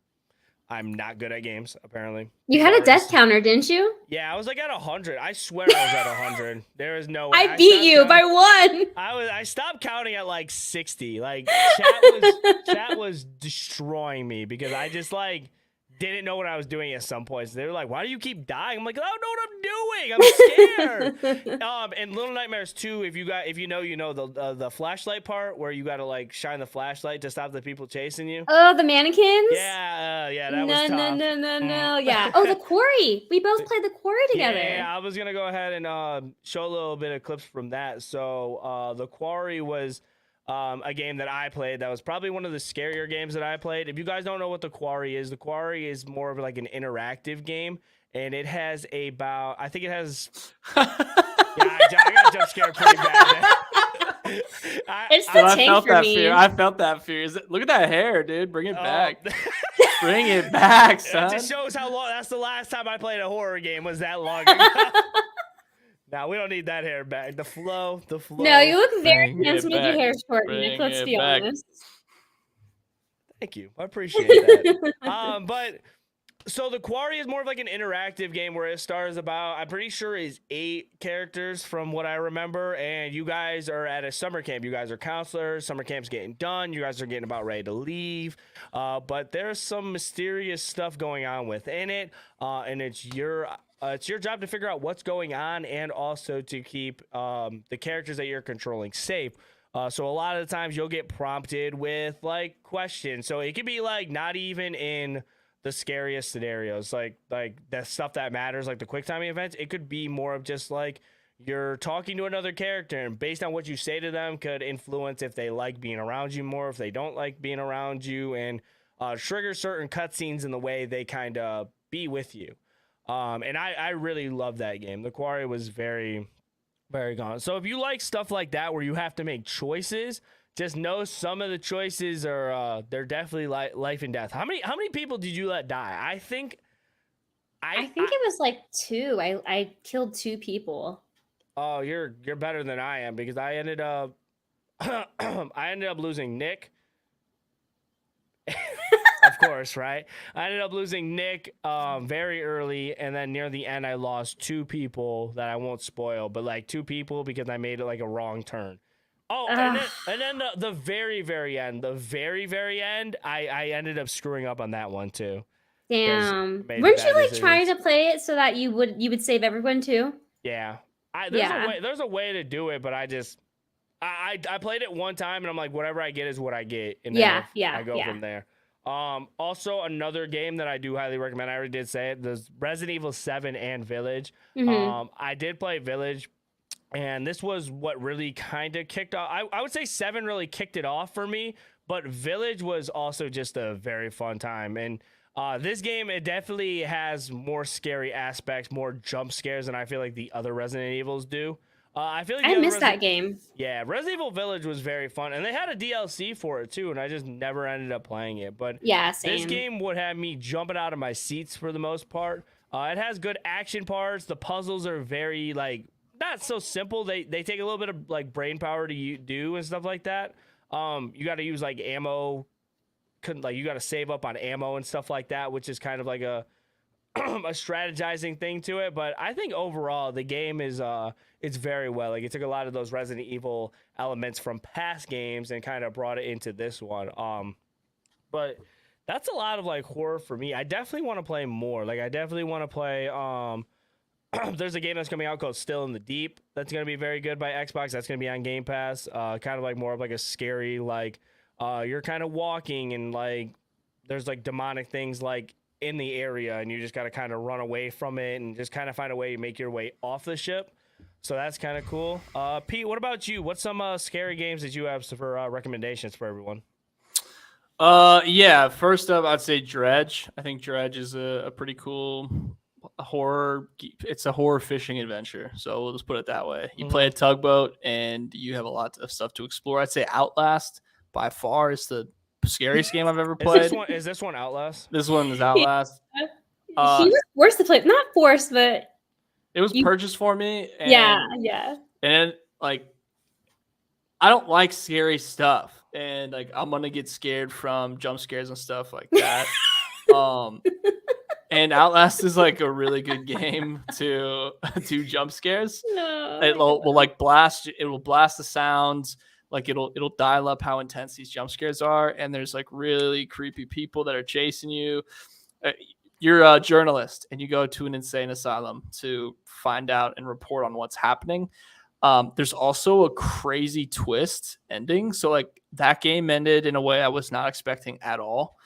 I'm not good at games, apparently. You had a death counter, didn't you? Yeah, I was like at 100. I swear I was at 100. There is no way. I beat you by one. I stopped counting at like 60. Like chat was destroying me because I just like didn't know what I was doing at some points. They were like, "Why do you keep dying?" I'm like, "I don't know what I'm doing. I'm scared." And Little Nightmares 2, if you know the flashlight part where you got to like shine the flashlight to stop the people chasing you. Oh, the mannequins? Yeah, that was tough. No. Yeah. Oh, the quarry. We both played the quarry together. Yeah, I was gonna go ahead and show a little bit of clips from that. So the quarry was a game that I played that was probably one of the scarier games that I played. If you guys don't know what the quarry is more of like an interactive game, and it has about, I think it has I got jump scared pretty bad. It's the tank I felt for that me. fear. I felt that fear. Look at that hair, dude. Bring it back. Bring it back, son. It just shows how long. That's the last time I played a horror game was that long ago. Now we don't need that hair back. The flow. No, you look very handsome with your hair short, Nick. Let's be honest. Thank you. I appreciate that. But so the quarry is more of like an interactive game where it stars about, I'm pretty sure is 8 characters from what I remember, and you guys are at a summer camp. You guys are counselors. Summer camp's getting done. You guys are getting about ready to leave. But there's some mysterious stuff going on within it, and it's your job to figure out what's going on and also to keep the characters that you're controlling safe. So a lot of the times you'll get prompted with like questions. So it could be like not even in the scariest scenarios, like the stuff that matters, like the quick timing events. It could be more of just like you're talking to another character, and based on what you say to them could influence if they like being around you more, if they don't like being around you, and trigger certain cutscenes in the way they kind of be with you. And I really love that game. The Quarry was very, very gone. So if you like stuff like that where you have to make choices, just know some of the choices are they're definitely life and death. How many people did you let die? I think it was like 2. I killed 2 people. Oh, you're better than I am because I ended up losing Nick. Of course, right? I ended up losing Nick very early, and then near the end I lost 2 people that I won't spoil, but like 2 people because I made it like a wrong turn. Oh, and then the very, very end, I ended up screwing up on that one too. Damn. Weren't you like trying to play it so that you would save everyone too? Yeah. There's a way to do it, but I played it one time and I'm like, whatever I get is what I get. And then I go from there. Also another game that I do highly recommend, I already did say it, there's Resident Evil 7 and Village. I did play Village, and this was what really kind of kicked off. I would say 7 really kicked it off for me, but Village was also just a very fun time. And this game, it definitely has more scary aspects, more jump scares than I feel like the other Resident Evils do. I feel like I missed that game. Yeah, Resident Evil Village was very fun, and they had a DLC for it too, and I just never ended up playing it. But yeah, same. This game would have me jumping out of my seats for the most part. It has good action parts. The puzzles are very like not so simple. They take a little bit of like brain power to do and stuff like that. You got to use like ammo, you got to save up on ammo and stuff like that, which is kind of like a strategizing thing to it. But I think overall the game is it's very well, like it took a lot of those Resident Evil elements from past games and kind of brought it into this one. But that's a lot of like horror for me. I definitely want to play more. Like I definitely want to play there's a game that's coming out called Still in the Deep that's going to be very good by Xbox. That's going to be on Game Pass. Kind of like more of like a scary, like you're kind of walking and like there's like demonic things like in the area, and you just got to kind of run away from it and just kind of find a way to make your way off the ship. So that's kind of cool. Pete, what about you? What's some scary games that you have for recommendations for everyone? Yeah, first up, I'd say Dredge. I think Dredge is a pretty cool horror. It's a horror fishing adventure, so we'll just put it that way. You play a tugboat and you have a lot of stuff to explore. I'd say Outlast by far is the scariest game I've ever played. Is this one Outlast? This one is Outlast. He was forced to play, not forced, but it was purchased for me. And, yeah. And like, I don't like scary stuff, and like I'm gonna get scared from jump scares and stuff like that. And Outlast is like a really good game to do jump scares. No. It will like blast. It will blast the sounds. Like it'll dial up how intense these jump scares are. And there's like really creepy people that are chasing you. You're a journalist and you go to an insane asylum to find out and report on what's happening. There's also a crazy twist ending. So like that game ended in a way I was not expecting at all.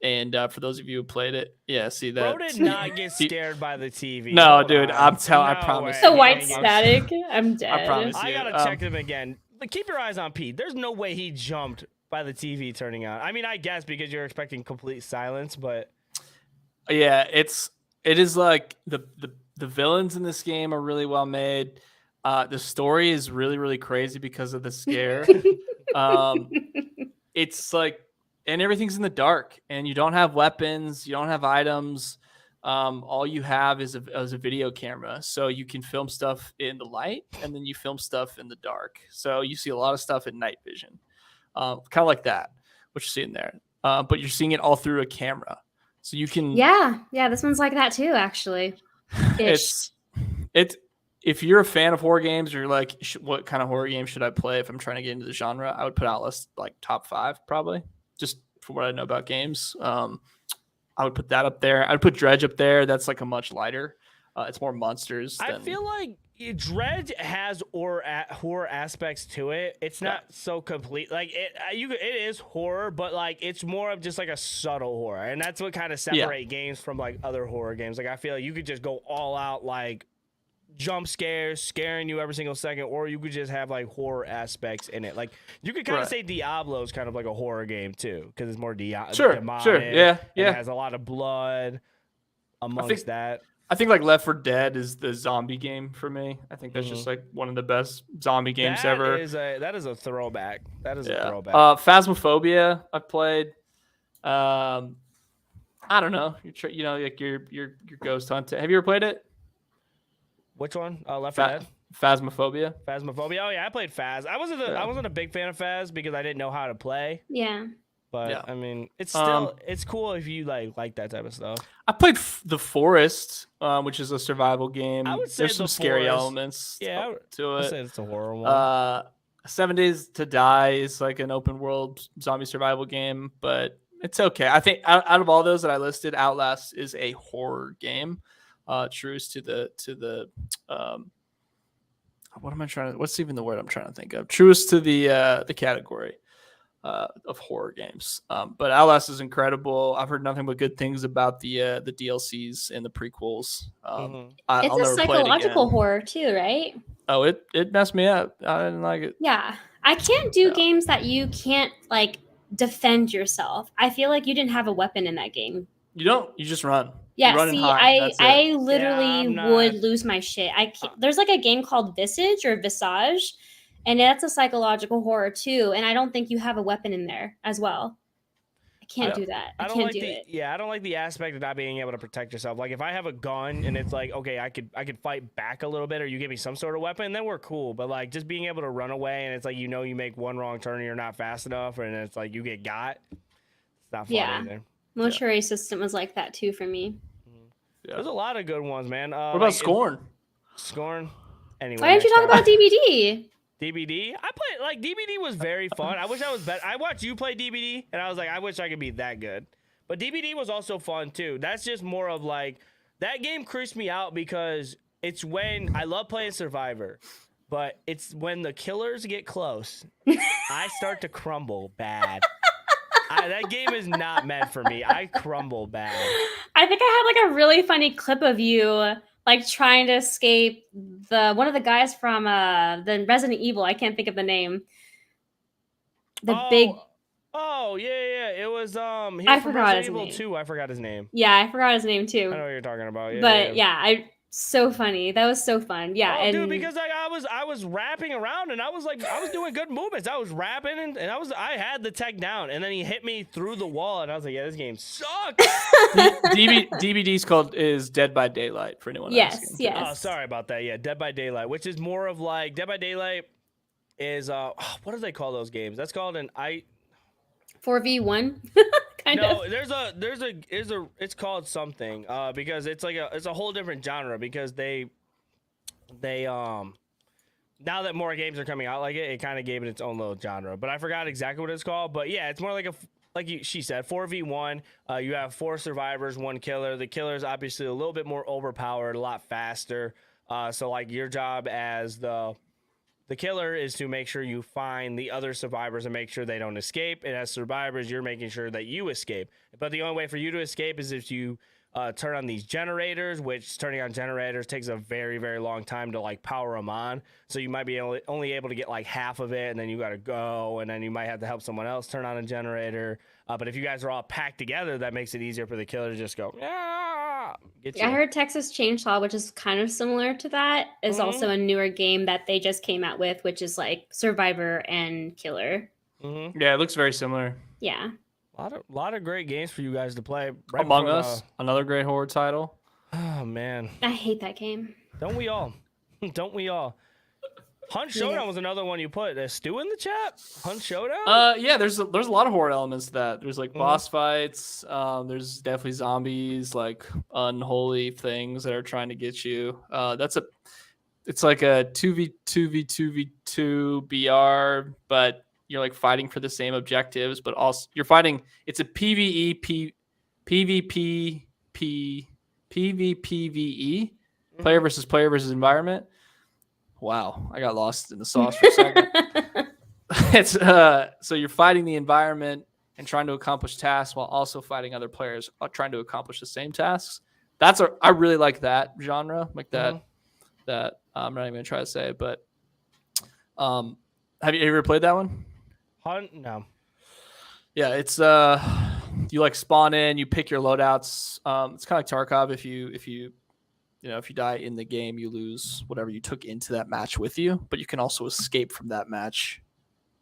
And for those of you who played it, see that. Bro did not get scared by the TV. No, Hold dude, on. I promise. The way. white static. I'm dead. I promise. I gotta check him again. But keep your eyes on Pete. There's no way he jumped by the TV turning on. I mean, I guess because you're expecting complete silence, but yeah, it is like the villains in this game are really well made. The story is really, really crazy because of the scare. It's like, and everything's in the dark, and you don't have weapons, you don't have items. All you have is a video camera, so you can film stuff in the light, and then you film stuff in the dark. So you see a lot of stuff in night vision, kind of like that, what you're seeing there. But you're seeing it all through a camera, so you can. Yeah, this one's like that too, actually. It's if you're a fan of horror games, or you're like, what kind of horror game should I play if I'm trying to get into the genre? I would put Outlast like top 5 probably, just from what I know about games. I would put that up there. I'd put Dredge up there. That's like a much lighter. It's more monsters. I feel like Dredge has horror aspects to it. It's not so complete. Like it is horror, but like it's more of just like a subtle horror, and that's what kind of separate games from like other horror games. Like I feel like you could just go all out like jump scares, scaring you every single second, or you could just have like horror aspects in it. Like you could kind of say Diablo is kind of like a horror game too, because it's more demonic. Sure, yeah. It has a lot of blood amongst that. I think like Left 4 Dead is the zombie game for me. I think that's just like one of the best zombie games ever. That is a throwback. That is a throwback. Phasmophobia I've played. I don't know. Like your ghost hunting. Have you ever played it? Which one? Left 4 Dead? Phasmophobia. Phasmophobia. Oh yeah, I played Phas. I wasn't a big fan of Phas because I didn't know how to play. Yeah. But I mean, it's still it's cool if you like that type of stuff. I played The Forest, which is a survival game. I would say there's some scary elements to it. I'd say it's a horror one. 7 Days to Die is like an open world zombie survival game, but it's okay. I think out of all those that I listed, Outlast is a horror game. Truest to the what's even the word I'm trying to think of? Truest to the category of horror games. But Outlast is incredible. I've heard nothing but good things about the DLCs and the prequels. It's a psychological horror too, right? Oh, it messed me up. I didn't like it. Yeah, I can't do games that you can't like defend yourself. I feel like you didn't have a weapon in that game. You don't. You just run. Yeah, I literally would lose my shit. I can't. There's like a game called Visage, and that's a psychological horror too. And I don't think you have a weapon in there as well. I can't do that. I can't do it. Yeah, I don't like the aspect of not being able to protect yourself. Like if I have a gun and it's like, okay, I could fight back a little bit, or you give me some sort of weapon, then we're cool. But like just being able to run away and it's like you make one wrong turn and you're not fast enough, and it's like you get got. It's not fun either. Mortuary System was like that too for me. Yeah. There's a lot of good ones, man. What about Scorn? Scorn. Anyway, why didn't you talk about DBD? DBD? I played like DBD was very fun. I wish I was better. I watched you play DBD, and I was like, I wish I could be that good. But DBD was also fun too. That's just more of like that game creeps me out because it's when I love playing Survivor, but it's when the killers get close, I start to crumble bad. That game is not meant for me. I crumble bad. I think I had like a really funny clip of you like trying to escape one of the guys from the Resident Evil. I can't think of the name. Oh yeah. It was I forgot his name. 2. I forgot his name. Yeah, I forgot his name too. I know what you're talking about. Yeah, but yeah, so funny. That was so fun. Yeah, dude, because like I was rapping around and I was doing good movements. I was rapping and I had the tech down, and then he hit me through the wall, and I was like, yeah, this game sucks. DBD's is Dead by Daylight for anyone asking. Yes. Oh, sorry about that. Yeah, Dead by Daylight, which is more of like Dead by Daylight is what do they call those games? That's called an 4v1 kind of. No, it's called something because it's a whole different genre because they now that more games are coming out like it kind of gave it its own little genre, but I forgot exactly what it's called. But yeah, it's more like she said, 4v1. You have 4 survivors, 1 killer. The killer is obviously a little bit more overpowered, a lot faster. So like your job as the killer is to make sure you find the other survivors and make sure they don't escape. And as survivors, you're making sure that you escape. But the only way for you to escape is if you turn on these generators, which turning on generators takes a very, very long time to like power them on. So you might be only able to get like half of it, and then you got to go, and then you might have to help someone else turn on a generator. But if you guys are all packed together, that makes it easier for the killer to just go, get you. I heard Texas Chainsaw, which is kind of similar to that, is also a newer game that they just came out with, which is like Survivor and Killer. Yeah, it looks very similar. Yeah. A lot of great games for you guys to play. Among Us, another great horror title. Oh man, I hate that game. don't we all? Don't we all? Hunt Showdown was another one you put. Stu in the chat? Hunt Showdown? Yeah, there's a lot of horror elements to that. There's like boss fights. There's definitely zombies, like unholy things that are trying to get you. It's like a 2v2v2v2 BR, but you're like fighting for the same objectives, but also you're fighting. It's a PvE, PvPVE, player versus environment. Wow, I got lost in the sauce for a second. It's so you're fighting the environment and trying to accomplish tasks while also fighting other players trying to accomplish the same tasks. I really like that genre, like that. That I'm not even gonna try to say it, but have you ever played that one? Hunt? No. Yeah, it's you like spawn in, you pick your loadouts. It's kind of like Tarkov. If you die in the game, you lose whatever you took into that match with you, but you can also escape from that match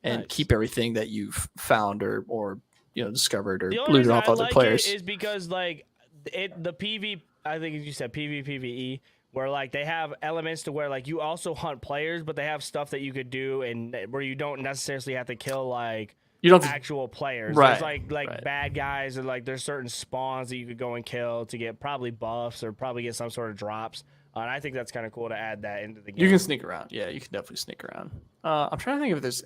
and keep everything that you've found or discovered or looted off other players. Is because like the PV, I think you said PvPVE, where like they have elements to where like you also hunt players, but they have stuff that you could do and where you don't necessarily have to kill like actual players. Right, There's like bad guys, and like there's certain spawns that you could go and kill to get probably buffs or probably get some sort of drops. And I think that's kind of cool to add that into the game. You can sneak around. Yeah, you can definitely sneak around. I'm trying to think if there's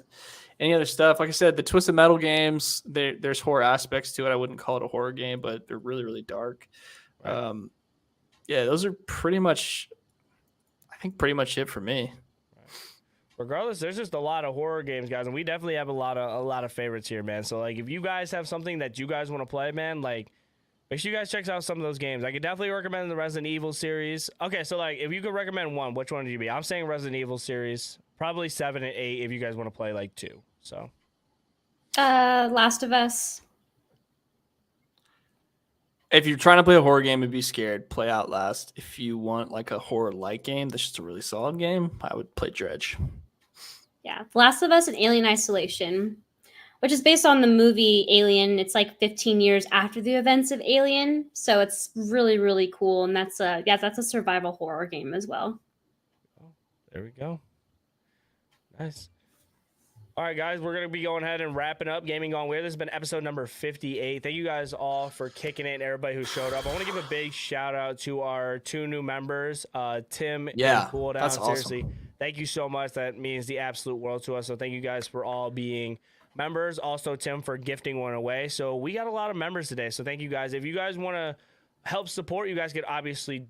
any other stuff. Like I said, the Twisted Metal games, there's horror aspects to it. I wouldn't call it a horror game, but they're really, really dark. Right. Yeah, those are pretty much it for me. Regardless, there's just a lot of horror games, guys, and we definitely have a lot of favorites here, man. So like if you guys have something that you guys want to play, man, like make sure you guys check out some of those games. I could definitely recommend the Resident Evil series. Okay, so like if you could recommend one, which one would you be? I'm saying Resident Evil series, probably 7 and 8 if you guys want to play like 2. So Last of Us. If you're trying to play a horror game and be scared, play Outlast. If you want like a horror-like game that's just a really solid game, I would play Dredge. Yeah, Last of Us and Alien Isolation, which is based on the movie Alien. It's like 15 years after the events of Alien, so it's really, really cool. And that's a survival horror game as well. There we go. Nice. All right, guys, we're going to be going ahead and wrapping up Gaming Gone Weird. This has been episode number 58. Thank you guys all for kicking it and everybody who showed up. I want to give a big shout out to our 2 new members, Tim and Cool Down. That's awesome. Seriously, thank you so much. That means the absolute world to us. So thank you guys for all being members. Also, Tim, for gifting one away. So we got a lot of members today. So thank you guys. If you guys want to help support, you guys could obviously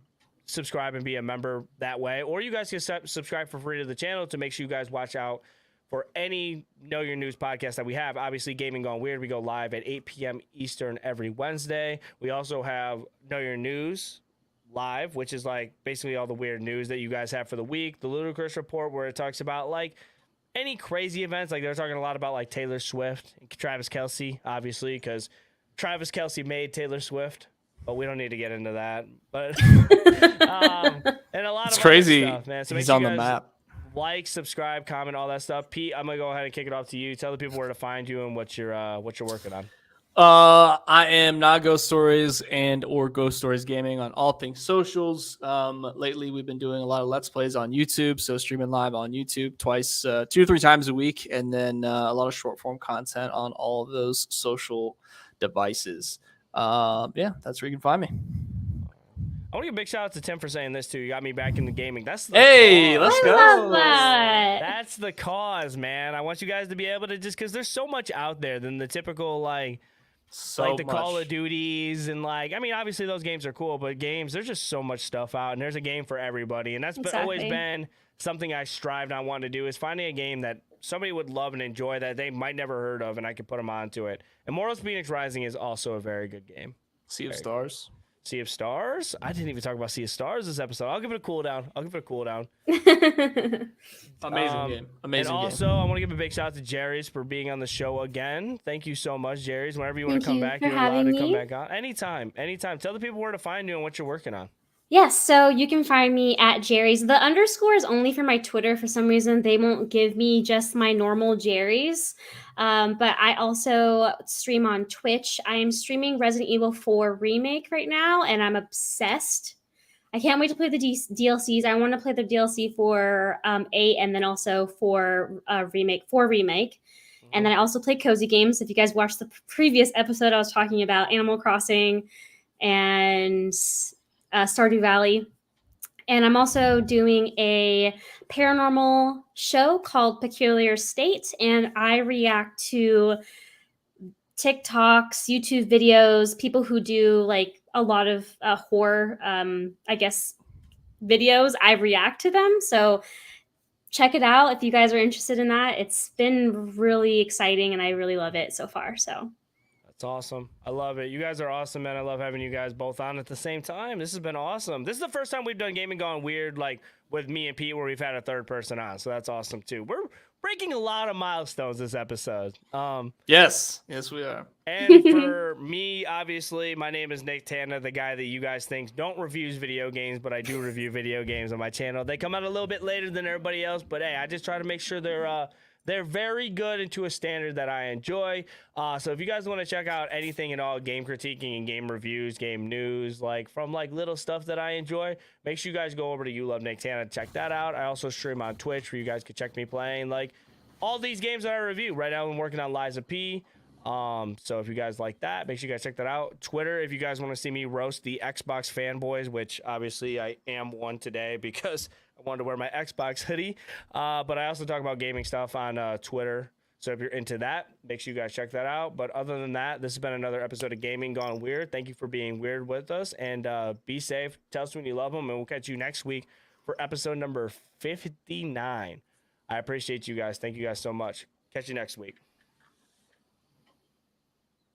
subscribe and be a member that way. Or you guys can subscribe for free to the channel to make sure you guys watch out for any Know Your News podcast that we have. Obviously, Gaming Gone Weird, we go live at 8 p.m. Eastern every Wednesday. We also have Know Your News live, which is like basically all the weird news that you guys have for the week. The Ludicrous Report, where it talks about like any crazy events. Like they're talking a lot about like Taylor Swift and Travis Kelce, obviously, because Travis Kelce made Taylor Swift. But we don't need to get into that. But and a lot of crazy stuff, man. So he's on the map. Like, subscribe, comment, all that stuff. Pete, I'm gonna go ahead and kick it off to you. Tell the people where to find you and what you're working on. I am not Ghost Stories or Ghost Stories Gaming on all things socials. Lately we've been doing a lot of Let's Plays on YouTube, so streaming live on YouTube twice, 2 or 3 times a week, and then a lot of short form content on all of those social devices. Yeah, that's where you can find me. I want to give a big shout out to Tim for saying this too. You got me back into gaming. That's the Hey, cause. let's I go. love that. That's the cause, man. I want you guys to be able to just because there's so much out there than the typical like the Call of Duties and like I mean obviously those games are cool, but games there's just so much stuff out and there's a game for everybody, and that's always been something I strived on wanting to do is finding a game that somebody would love and enjoy that they might never heard of, and I could put them onto it. And Mortals Phoenix Rising is also a very good game. Sea of Stars. Sea of Stars? I didn't even talk about Sea of Stars this episode. I'll give it a cool down. Amazing game. Amazing and also, I want to give a big shout out to Jerry's for being on the show again. Thank you so much, Jerry's. Whenever you want to come back, you're allowed to come back on. Anytime. Tell the people where to find you and what you're working on. Yes, so you can find me at Jerry's. The underscore is only for my Twitter. For some reason, they won't give me just my normal Jerry's. But I also stream on Twitch. I am streaming Resident Evil 4 Remake right now, and I'm obsessed. I can't wait to play the DLCs. I want to play the DLC for 8 and then also for Remake. And then I also play cozy games. If you guys watched the previous episode, I was talking about Animal Crossing and Stardew Valley. And I'm also doing a paranormal show called Peculiar State, and I react to TikToks, YouTube videos, people who do like a lot of horror, I guess, videos. I react to them. So check it out if you guys are interested in that. It's been really exciting, and I really love it so far. So that's awesome. I love it. You guys are awesome, man. I love having you guys both on at the same time. This has been awesome. This is the first time we've done Gaming Gone Weird, like with me and Pete, where we've had a third person on. So that's awesome too. We're breaking a lot of milestones this episode. Yes, we are. And for me, obviously, my name is Nicktana, the guy that you guys think don't reviews video games, but I do review video games on my channel. They come out a little bit later than everybody else, but hey, I just try to make sure they're very good and to a standard that I enjoy. So if you guys want to check out anything at all, game critiquing and game reviews, game news, like from like little stuff that I enjoy, make sure you guys go over to You Love Nicktana, check that out. I also stream on Twitch where you guys can check me playing like all these games that I review. Right now I'm working on Liza P. So if you guys like that, make sure you guys check that out. Twitter, if you guys want to see me roast the Xbox fanboys, which obviously I am one today because I wanted to wear my Xbox hoodie. But I also talk about gaming stuff on Twitter. So if you're into that, make sure you guys check that out. But other than that, this has been another episode of Gaming Gone Weird. Thank you for being weird with us, and be safe. Tell us when you love them, and we'll catch you next week for episode number 59. I appreciate you guys. Thank you guys so much. Catch you next week.